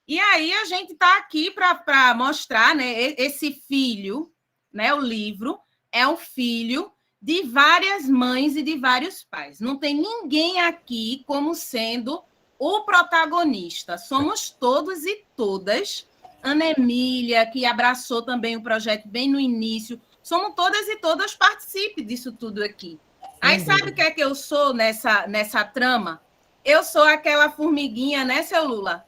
E aí a gente está aqui para mostrar, né, esse filho, né, o livro é o filho de várias mães e de vários pais. Não tem ninguém aqui como sendo o protagonista. Somos todos e todas. Ana Emília, que abraçou também o projeto bem no início. Somos todas e todas, participe disso tudo aqui. Aí sabe o que é que eu sou nessa trama? Eu sou aquela formiguinha, né, seu Lula?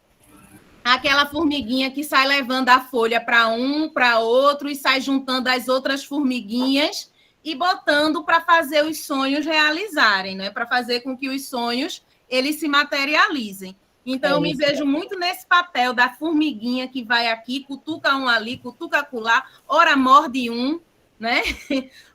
Aquela formiguinha que sai levando a folha para um, para outro, e sai juntando as outras formiguinhas e botando para fazer os sonhos realizarem, né? Para fazer com que os sonhos eles se materializem. Então, eu me vejo muito nesse papel da formiguinha que vai aqui, cutuca um ali, cutuca acolá, ora morde um, né?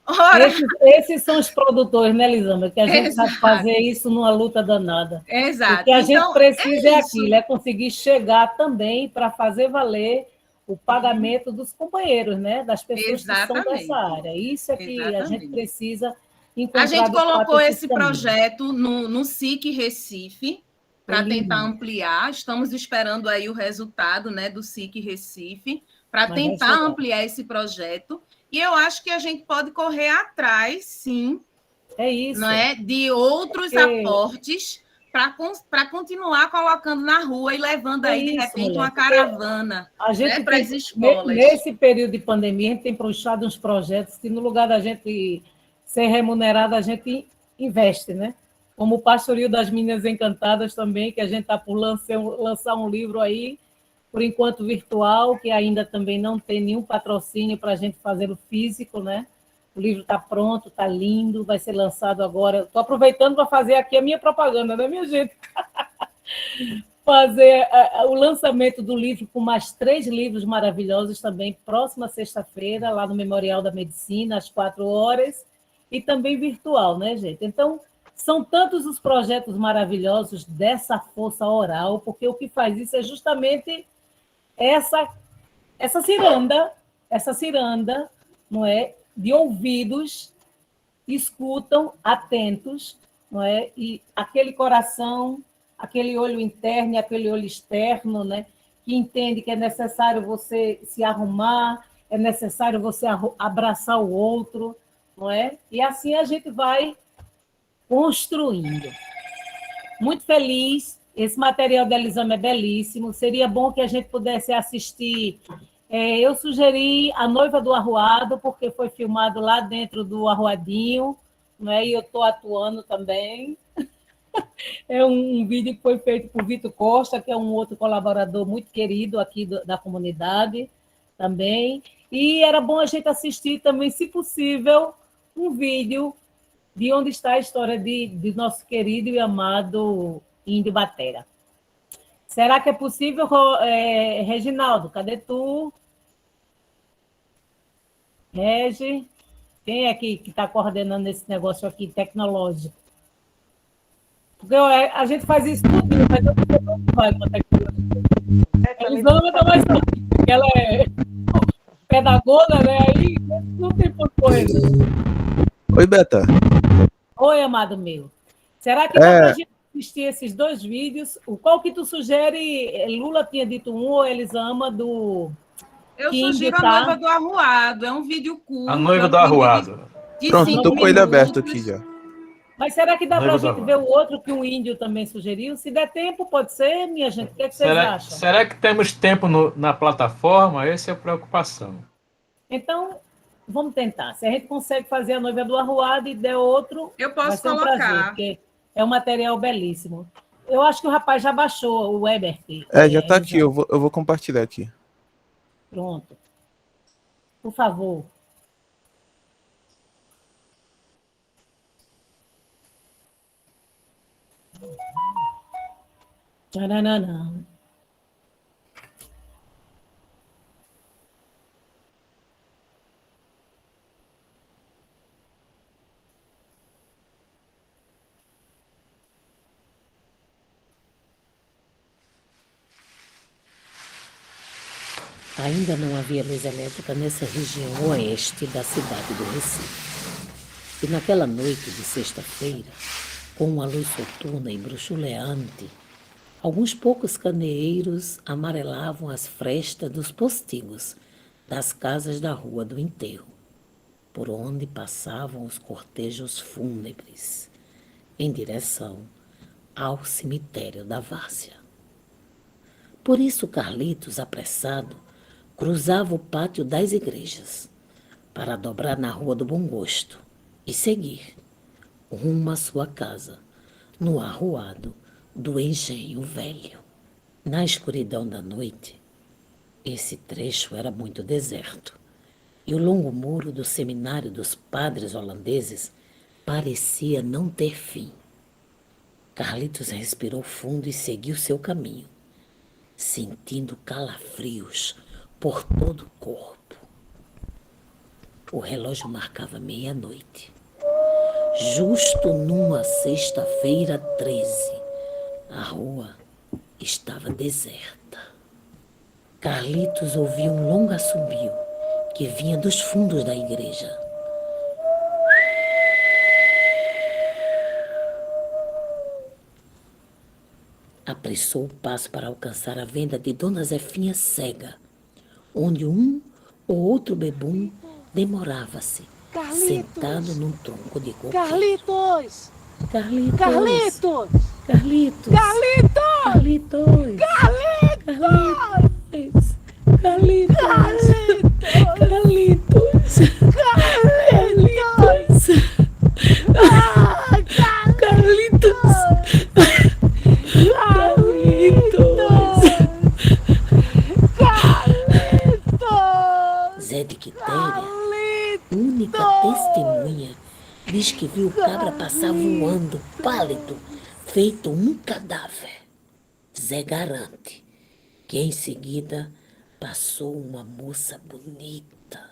Ora, Esses são os produtores, né, Lisandra? Que a gente sabe exato, fazer isso numa luta danada. O exato. que a gente Então, precisa é isso. aquilo, é conseguir chegar também para fazer valer o pagamento dos companheiros, né? Das pessoas que são dessa Exatamente, área. Isso é que a gente exatamente. precisa A encontrar, gente de fato, colocou esses esse caminhos. projeto no SIC Recife Foi para tentar lindo, ampliar. Estamos esperando aí o resultado, né, do SIC Recife para mas vai tentar chegar. ampliar esse projeto. E eu acho que a gente pode correr atrás, sim, É não isso. é, de outros Porque aportes para continuar colocando na rua e levando é aí, de isso, repente, mulher. uma Porque caravana, a né, gente para tem, as escolas. nesse período de pandemia, a gente tem puxado uns projetos que, no lugar da gente ser remunerado, a gente investe, né? Como o Pastoril das Minas Encantadas também, que a gente está por lançar um livro aí, por enquanto virtual, que ainda também não tem nenhum patrocínio para a gente fazer o físico, né? O livro está pronto, está lindo, vai ser lançado agora. Estou aproveitando para fazer aqui a minha propaganda, né, minha gente? Fazer o lançamento do livro com mais 3 livros maravilhosos também, próxima sexta-feira, lá no Memorial da Medicina, às 4 horas, e também virtual, né, gente? Então, são tantos os projetos maravilhosos dessa força oral, porque o que faz isso é justamente essa, essa ciranda, não é? De ouvidos escutam atentos, não é? E aquele coração, aquele olho interno e aquele olho externo, né? Que entende que é necessário você se arrumar, é necessário você abraçar o outro, não é? E assim a gente vai construindo. Muito feliz. Esse material da Elisama é belíssimo. Seria bom que a gente pudesse assistir. Eu sugeri A Noiva do Arruado, porque foi filmado lá dentro do Arruadinho, né? E eu estou atuando também. É um vídeo que foi feito por Vitor Costa, que é um outro colaborador muito querido aqui da comunidade também. E era bom a gente assistir também, se possível, um vídeo de onde está a história de nosso querido e amado Índio Batera. Será que é possível, Reginaldo? Cadê tu? Regi? Quem é que está coordenando esse negócio aqui tecnológico? Porque a gente faz isso tudo, mas eu não sei como vai com a tecnologia. A Elisama está mais rápida, porque ela é pedagoga, né? Aí não tem por coisa. Oi, Beta. Oi, amado meu. Será que dá para a gente assistir esses 2 vídeos? Qual que tu sugere? Lula tinha dito um, ou Elisama, do Eu Índio, sugiro A Noiva tá? do Arruado. É um vídeo A curto, é noiva um do vídeo arruado. de Pronto, 5 tô com ele aberto minutos. aqui já. Mas será que dá para a Noiva do gente ver o arruado. outro que o Índio também sugeriu? Se der tempo, pode ser, minha gente. O que, é que vocês Será, acham? será que temos tempo na plataforma? Essa é a preocupação. Então, vamos tentar. Se a gente consegue fazer A Noiva do Arruado e der outro, Eu vai posso ser um prazer, colocar. porque é um material belíssimo. Eu acho que o rapaz já baixou, o Ebert. Já tá aqui, Elisama. eu vou compartilhar aqui. Pronto. Por favor. Tcharanana. Ainda não havia luz elétrica nessa região oeste da cidade do Recife. E naquela noite de sexta-feira, com uma luz soturna e bruxuleante, alguns poucos candeeiros amarelavam as frestas dos postigos das casas da Rua do Enterro, por onde passavam os cortejos fúnebres, em direção ao cemitério da Várzea. Por isso Carlitos, apressado, cruzava o pátio das igrejas para dobrar na Rua do Bom Gosto e seguir rumo à sua casa, no arruado do Engenho Velho. Na escuridão da noite, esse trecho era muito deserto e o longo muro do seminário dos padres holandeses parecia não ter fim. Carlitos respirou fundo e seguiu seu caminho, sentindo calafrios por todo o corpo. O relógio marcava meia-noite. Justo numa sexta-feira 13, a rua estava deserta. Carlitos ouviu um longo assobio que vinha dos fundos da igreja. Apressou o passo para alcançar a venda de Dona Zefinha Cega, onde um ou outro bebum demorava-se, sentado num tronco de coqueiro. Carlitos! Carlitos! Carlitos! Carlitos! Carlitos! Carlitos! Carlitos! Carlitos! Carlitos! Carlitos! Zé de Quitéria, única testemunha, diz que viu o cabra passar voando, pálido, feito um cadáver. Zé garante que em seguida passou uma moça bonita,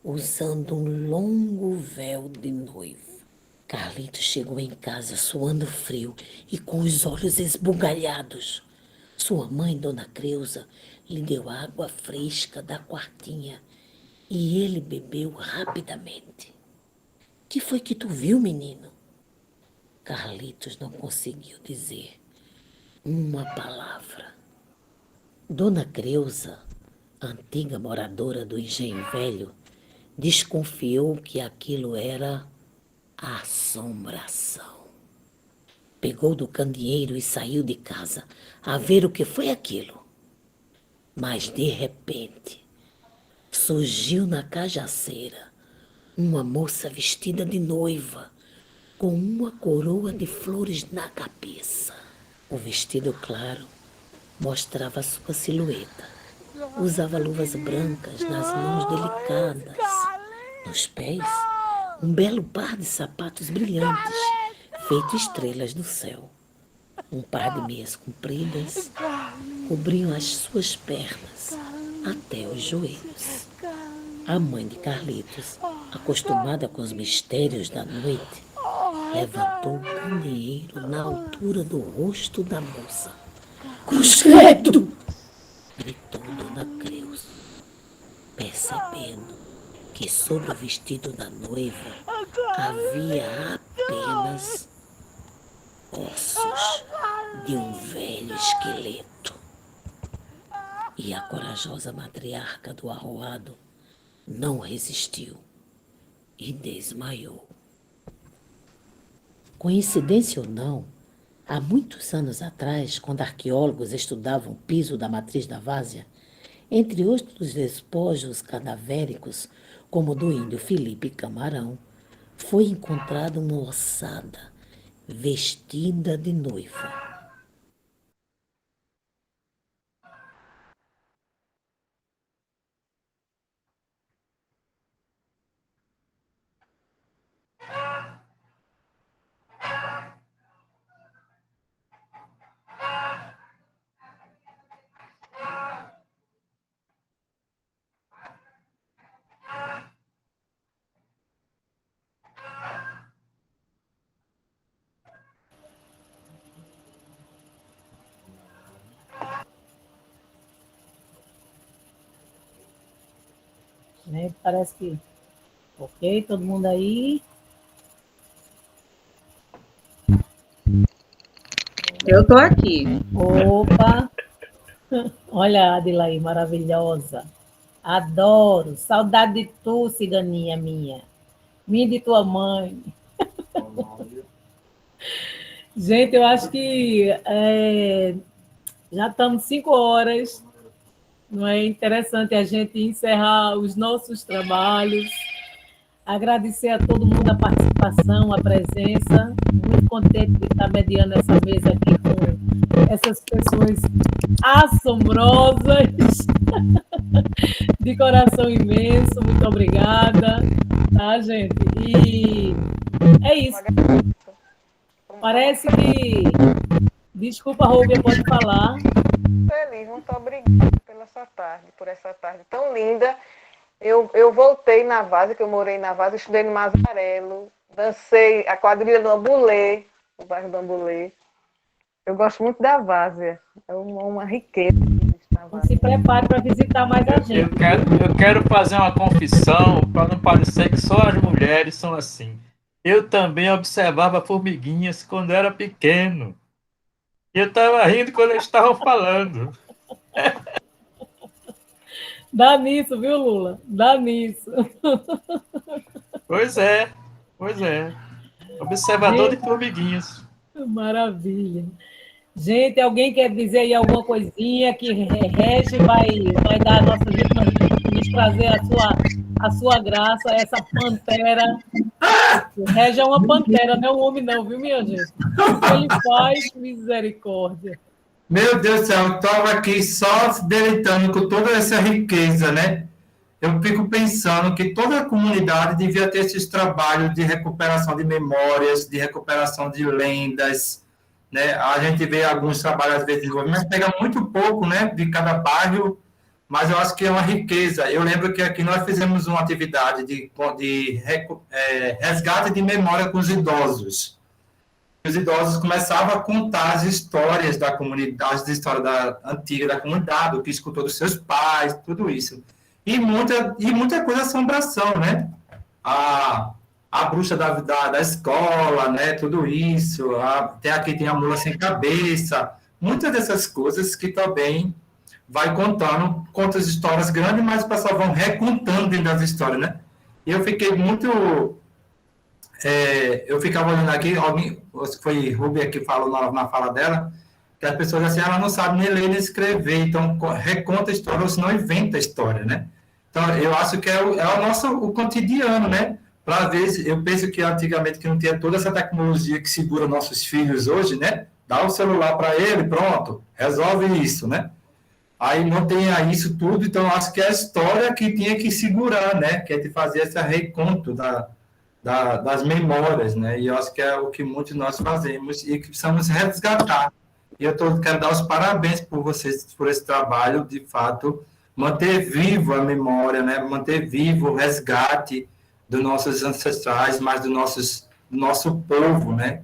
usando um longo véu de noivo. Carlitos chegou em casa suando frio e com os olhos esbugalhados. Sua mãe, Dona Creusa, lhe deu água fresca da quartinha e ele bebeu rapidamente. Que foi que tu viu, menino? Carlitos não conseguiu dizer uma palavra. Dona Creusa, antiga moradora do Engenho Velho, desconfiou que aquilo era assombração. Pegou do candeeiro e saiu de casa a ver o que foi aquilo. Mas, de repente, surgiu na cajaceira uma moça vestida de noiva, com uma coroa de flores na cabeça. O vestido claro mostrava sua silhueta. Usava luvas brancas nas mãos delicadas. Nos pés, um belo par de sapatos brilhantes, feito estrelas no céu. Um par de meias compridas cobriam as suas pernas até os joelhos. A mãe de Carlitos, acostumada com os mistérios da noite, levantou o candeeiro na altura do rosto da moça. Cruz credo! Gritou Dona Creusa, percebendo que sobre o vestido da noiva havia apenas ossos de um velho esqueleto. E a corajosa matriarca do arroado não resistiu e desmaiou. Coincidência ou não, há muitos anos atrás, quando arqueólogos estudavam o piso da matriz da várzea, entre outros despojos cadavéricos, como o do índio Felipe Camarão, foi encontrada uma ossada vestida de noiva. Né? Parece que, ok, todo mundo aí. Eu estou aqui. Opa! Olha a Adila aí, maravilhosa. Adoro. Saudade de tu, ciganinha minha. Minha de tua mãe. Gente, eu acho que já estamos 5 horas. Não é interessante a gente encerrar os nossos trabalhos. Agradecer a todo mundo a participação, a presença. Muito contente de estar mediando essa mesa aqui com essas pessoas assombrosas. De coração imenso, muito obrigada. Tá, gente? E é isso. Parece que... Desculpa, Rubia, pode falar. Feliz, muito obrigada pela sua tarde, por essa tarde tão linda. Eu voltei na Várzea, que eu morei na Várzea, estudei no Mazarelo, dancei a quadrilha do Ambulê, o bairro do Ambulê. Eu gosto muito da Várzea, é uma riqueza que existe na Várzea. Se prepare para visitar mais a gente. Eu quero fazer uma confissão para não parecer que só as mulheres são assim. Eu também observava formiguinhas quando era pequeno. E eu estava rindo quando eles estavam falando. Dá nisso, viu, Lula? Dá nisso. Pois é. Observador de formiguinhas. Maravilha. Gente, alguém quer dizer aí alguma coisinha que Regi vai dar a nossa nos trazer a sua graça, essa pantera. O Regi é uma pantera, não é um homem não, viu, minha gente? O que ele faz, misericórdia. Meu Deus do céu, eu estava aqui só se deleitando com toda essa riqueza, né? Eu fico pensando que toda a comunidade devia ter esses trabalhos de recuperação de memórias, de recuperação de lendas, né? A gente vê alguns trabalhos, às vezes, mas pega muito pouco, né, de cada bairro, mas eu acho que é uma riqueza. Eu lembro que aqui nós fizemos uma atividade de resgate de memória com os idosos. Os idosos começavam a contar as histórias da comunidade, as histórias antiga da comunidade, o que escutou dos seus pais, tudo isso. E muita coisa assombração, né? A bruxa da escola, né? Tudo isso. Aqui tem a mula sem cabeça. Muitas dessas coisas que também vai conta as histórias grandes, mas o pessoal vão recontando dentro das histórias, né? E eu fiquei muito... eu ficava olhando aqui, alguém, foi Rubia que falou na fala dela, que as pessoas assim, ela não sabe nem ler nem escrever, então reconta a história, ou senão inventa a história, né? Então, eu acho que é o cotidiano, né? Para ver, eu penso que antigamente que não tinha toda essa tecnologia que segura nossos filhos hoje, né? Dá o celular para ele, pronto, resolve isso, né? Aí não tem isso tudo, então acho que é a história que tinha que segurar, né? Que é de fazer esse reconto das memórias, né? E eu acho que é o que muitos de nós fazemos e que precisamos resgatar. E eu quero dar os parabéns por vocês, por esse trabalho, de fato, manter vivo a memória, né? Manter vivo o resgate dos nossos ancestrais, mas do nosso povo, né?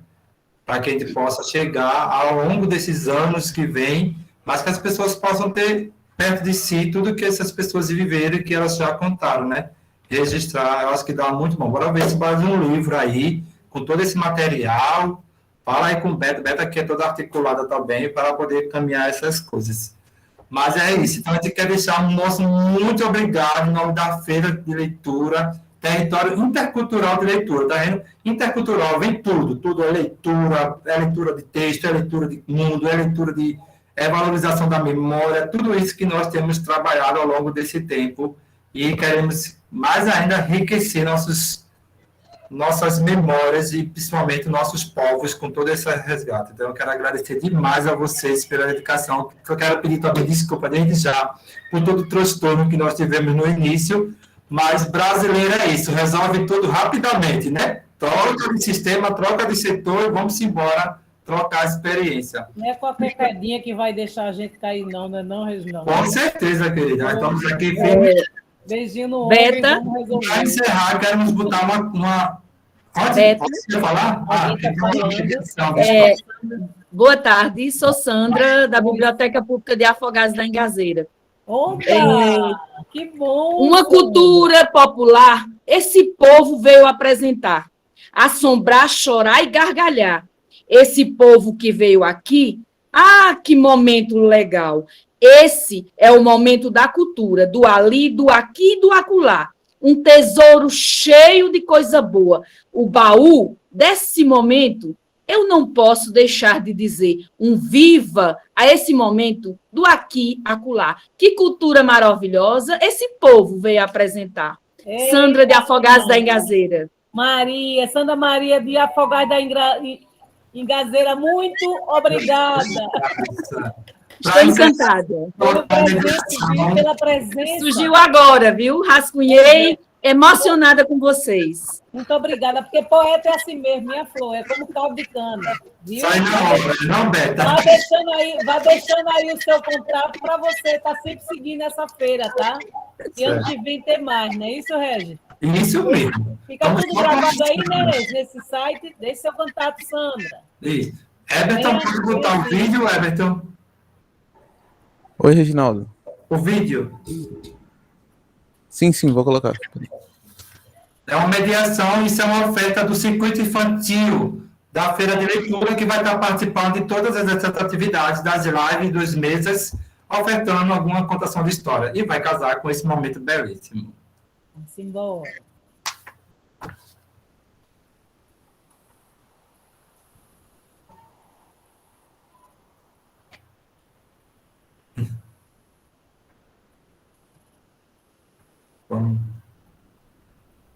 Para que a gente possa chegar ao longo desses anos que vem, mas que as pessoas possam ter perto de si tudo que essas pessoas viveram e que elas já contaram, né? Registrar, eu acho que dá muito bom. Bora ver se faz um livro aí, com todo esse material. Fala aí com o Beto. Beto aqui é toda articulada também, para poder caminhar essas coisas. Mas é isso. Então, a gente quer deixar um nosso muito obrigado em nome da Feira de Leitura, Território Intercultural de Leitura. Tá vendo? Intercultural, vem tudo. Tudo é leitura de texto, é leitura de mundo, é leitura de valorização da memória, tudo isso que nós temos trabalhado ao longo desse tempo e queremos mais ainda enriquecer nossas memórias e principalmente nossos povos com todo esse resgate. Então, eu quero agradecer demais a vocês pela dedicação. Eu quero pedir também desculpa desde já por todo o transtorno que nós tivemos no início, mas brasileiro é isso, resolve tudo rapidamente, né? Troca de sistema, troca de setor e vamos embora trocar a experiência. Não é com a pecadinha que vai deixar a gente cair, não, né? Não, Reginaldo? Com certeza, querida. Nós estamos aqui firmes. Beijinho no ombro, Beta. vamos resolver. Para encerrar, queremos botar uma... Beta. Pode falar? Boa tarde, sou Sandra, da Biblioteca Pública de Afogados da Engazeira. Opa! Que bom! Uma cultura popular, esse povo veio apresentar, assombrar, chorar e gargalhar. Esse povo que veio aqui, que momento legal! Esse é o momento da cultura, do ali, do aqui e do acolá. Um tesouro cheio de coisa boa. O baú desse momento, eu não posso deixar de dizer um viva a esse momento do aqui e acolá. Que cultura maravilhosa esse povo veio apresentar. Eita, Sandra de Afogados da Engazeira. Sandra Maria de Afogados da Engazeira, muito obrigada. Estou encantada. Pela presença. Surgiu agora, viu? Rascunhei, emocionada com vocês. Muito obrigada, porque poeta é assim mesmo, minha flor, é como caldo de cana. Viu? Sai na hora, não, Beta. Vai deixando aí o seu contrato para você estar sempre seguindo essa feira, tá? E ano que vem tem mais, não é isso, Regis? Isso mesmo. Fica Vamos tudo só gravado aí, continuar. né, Regis? Nesse site. Deixe seu contato, Sandra. Isso. Everton, Venha, pode botar o venha. vídeo, Everton? Oi, Reginaldo. O vídeo. Sim, vou colocar. É uma mediação, isso é uma oferta do circuito infantil da Feira de Leitura, que vai estar participando de todas essas atividades, das lives, dos mesas, ofertando alguma contação de história. E vai casar com esse momento belíssimo. Vamos embora. Vamos.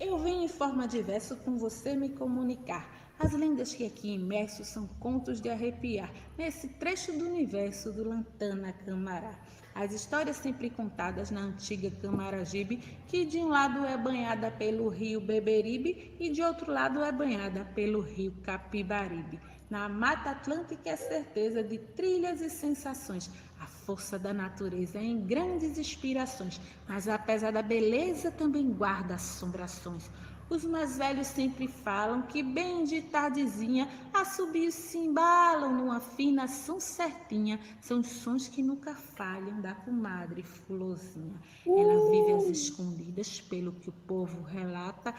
Eu venho em forma de verso com você me comunicar. As lendas que aqui imersos são contos de arrepiar, nesse trecho do universo do Lantana Camará. As histórias sempre contadas na antiga Camaragibe, que de um lado é banhada pelo rio Beberibe e de outro lado é banhada pelo rio Capibaribe. Na Mata Atlântica é certeza de trilhas e sensações, a força da natureza em grandes inspirações, mas apesar da beleza também guarda assombrações. Os mais velhos sempre falam que bem de tardezinha assobios se embalam numa afinação certinha. São os sons que nunca falham da comadre Fulozinha. Ela vive às escondidas, pelo que o povo relata,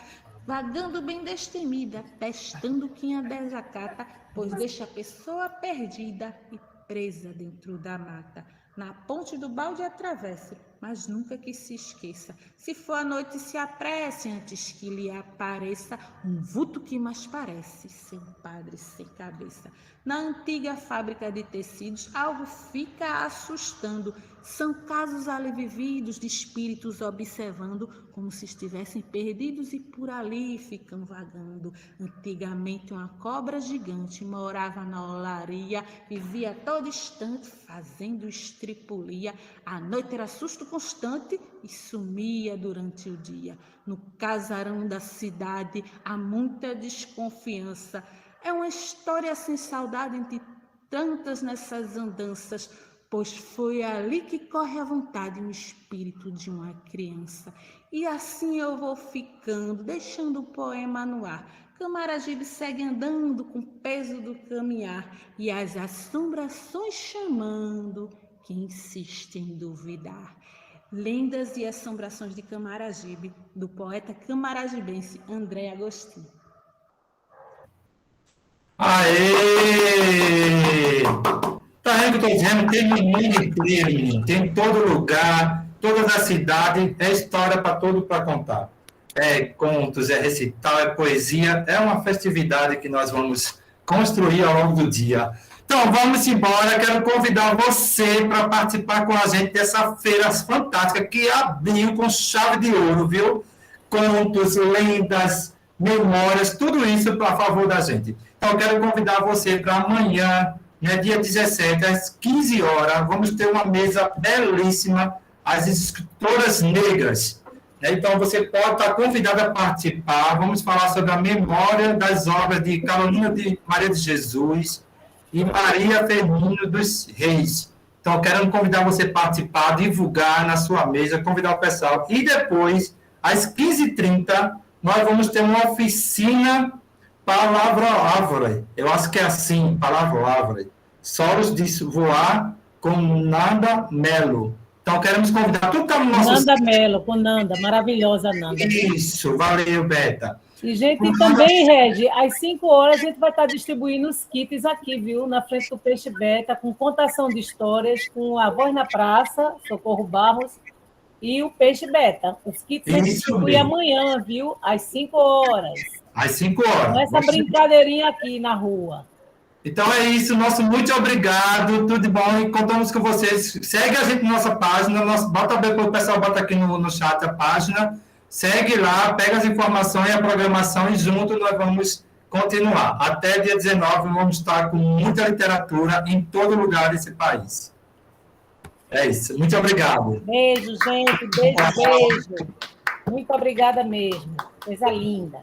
vagando bem destemida, testando quem a desacata, pois deixa a pessoa perdida e presa dentro da mata. Na ponte do balde atravesse, mas nunca que se esqueça. Se for à noite, se apresse antes que lhe apareça um vulto que mais parece ser um padre sem cabeça. Na antiga fábrica de tecidos, algo fica assustando. São casos ali vividos de espíritos observando, como se estivessem perdidos e por ali ficam vagando. Antigamente uma cobra gigante morava na olaria, vivia a todo instante fazendo estripulia. À noite era susto constante e sumia durante o dia. No casarão da cidade há muita desconfiança. É uma história sem saudade entre tantas nessas andanças, pois foi ali que corre a vontade no espírito de uma criança. E assim eu vou ficando, deixando o poema no ar. Camaragibe segue andando com o peso do caminhar e as assombrações chamando quem insiste em duvidar. Lendas e assombrações de Camaragibe, do poeta camaragibense André Agostinho. Aê! Tá vendo o que eu estou dizendo? Tem menino inteiro, tem em todo lugar, toda a cidade, é história para todo para contar. É contos, é recital, é poesia, é uma festividade que nós vamos construir ao longo do dia. Então, vamos embora. Quero convidar você para participar com a gente dessa feira fantástica que abriu com chave de ouro, viu? Contos, lendas, memórias, tudo isso a favor da gente. Então, quero convidar você para amanhã, né, dia 17, às 15 horas, vamos ter uma mesa belíssima, as escritoras negras. Então, você pode estar convidado a participar. Vamos falar sobre a memória das obras de Carolina de Maria de Jesus e Maria Firmina dos Reis. Então, quero convidar você a participar, divulgar na sua mesa, convidar o pessoal. E depois, às 15h30, nós vamos ter uma oficina Palavra-Árvore. Eu acho que é assim, Palavra-Árvore. Soros de voar com Nanda Melo. Então, queremos convidar. Tudo está no nosso... Nanda Melo, com Nanda. Maravilhosa, Nanda. Isso, valeu, Beta. E, gente, e também, Regi, às 5 horas a gente vai estar distribuindo os kits aqui, viu? Na frente do Peixe Beta, com contação de histórias, com a Voz na Praça, Socorro Barros, e o Peixe Beta. Os kits a gente distribui amanhã, viu? Às 5 horas. Às 5 horas. Com essa brincadeirinha aqui na rua. Então é isso, nosso muito obrigado, tudo de bom, e contamos com vocês. Segue a gente na nossa página, o pessoal bota aqui no chat a página, segue lá, pega as informações e a programação, e junto nós vamos continuar. Até dia 19 vamos estar com muita literatura em todo lugar desse país. É isso, muito obrigado. Beijo, gente, beijo. Muito obrigada mesmo, coisa linda.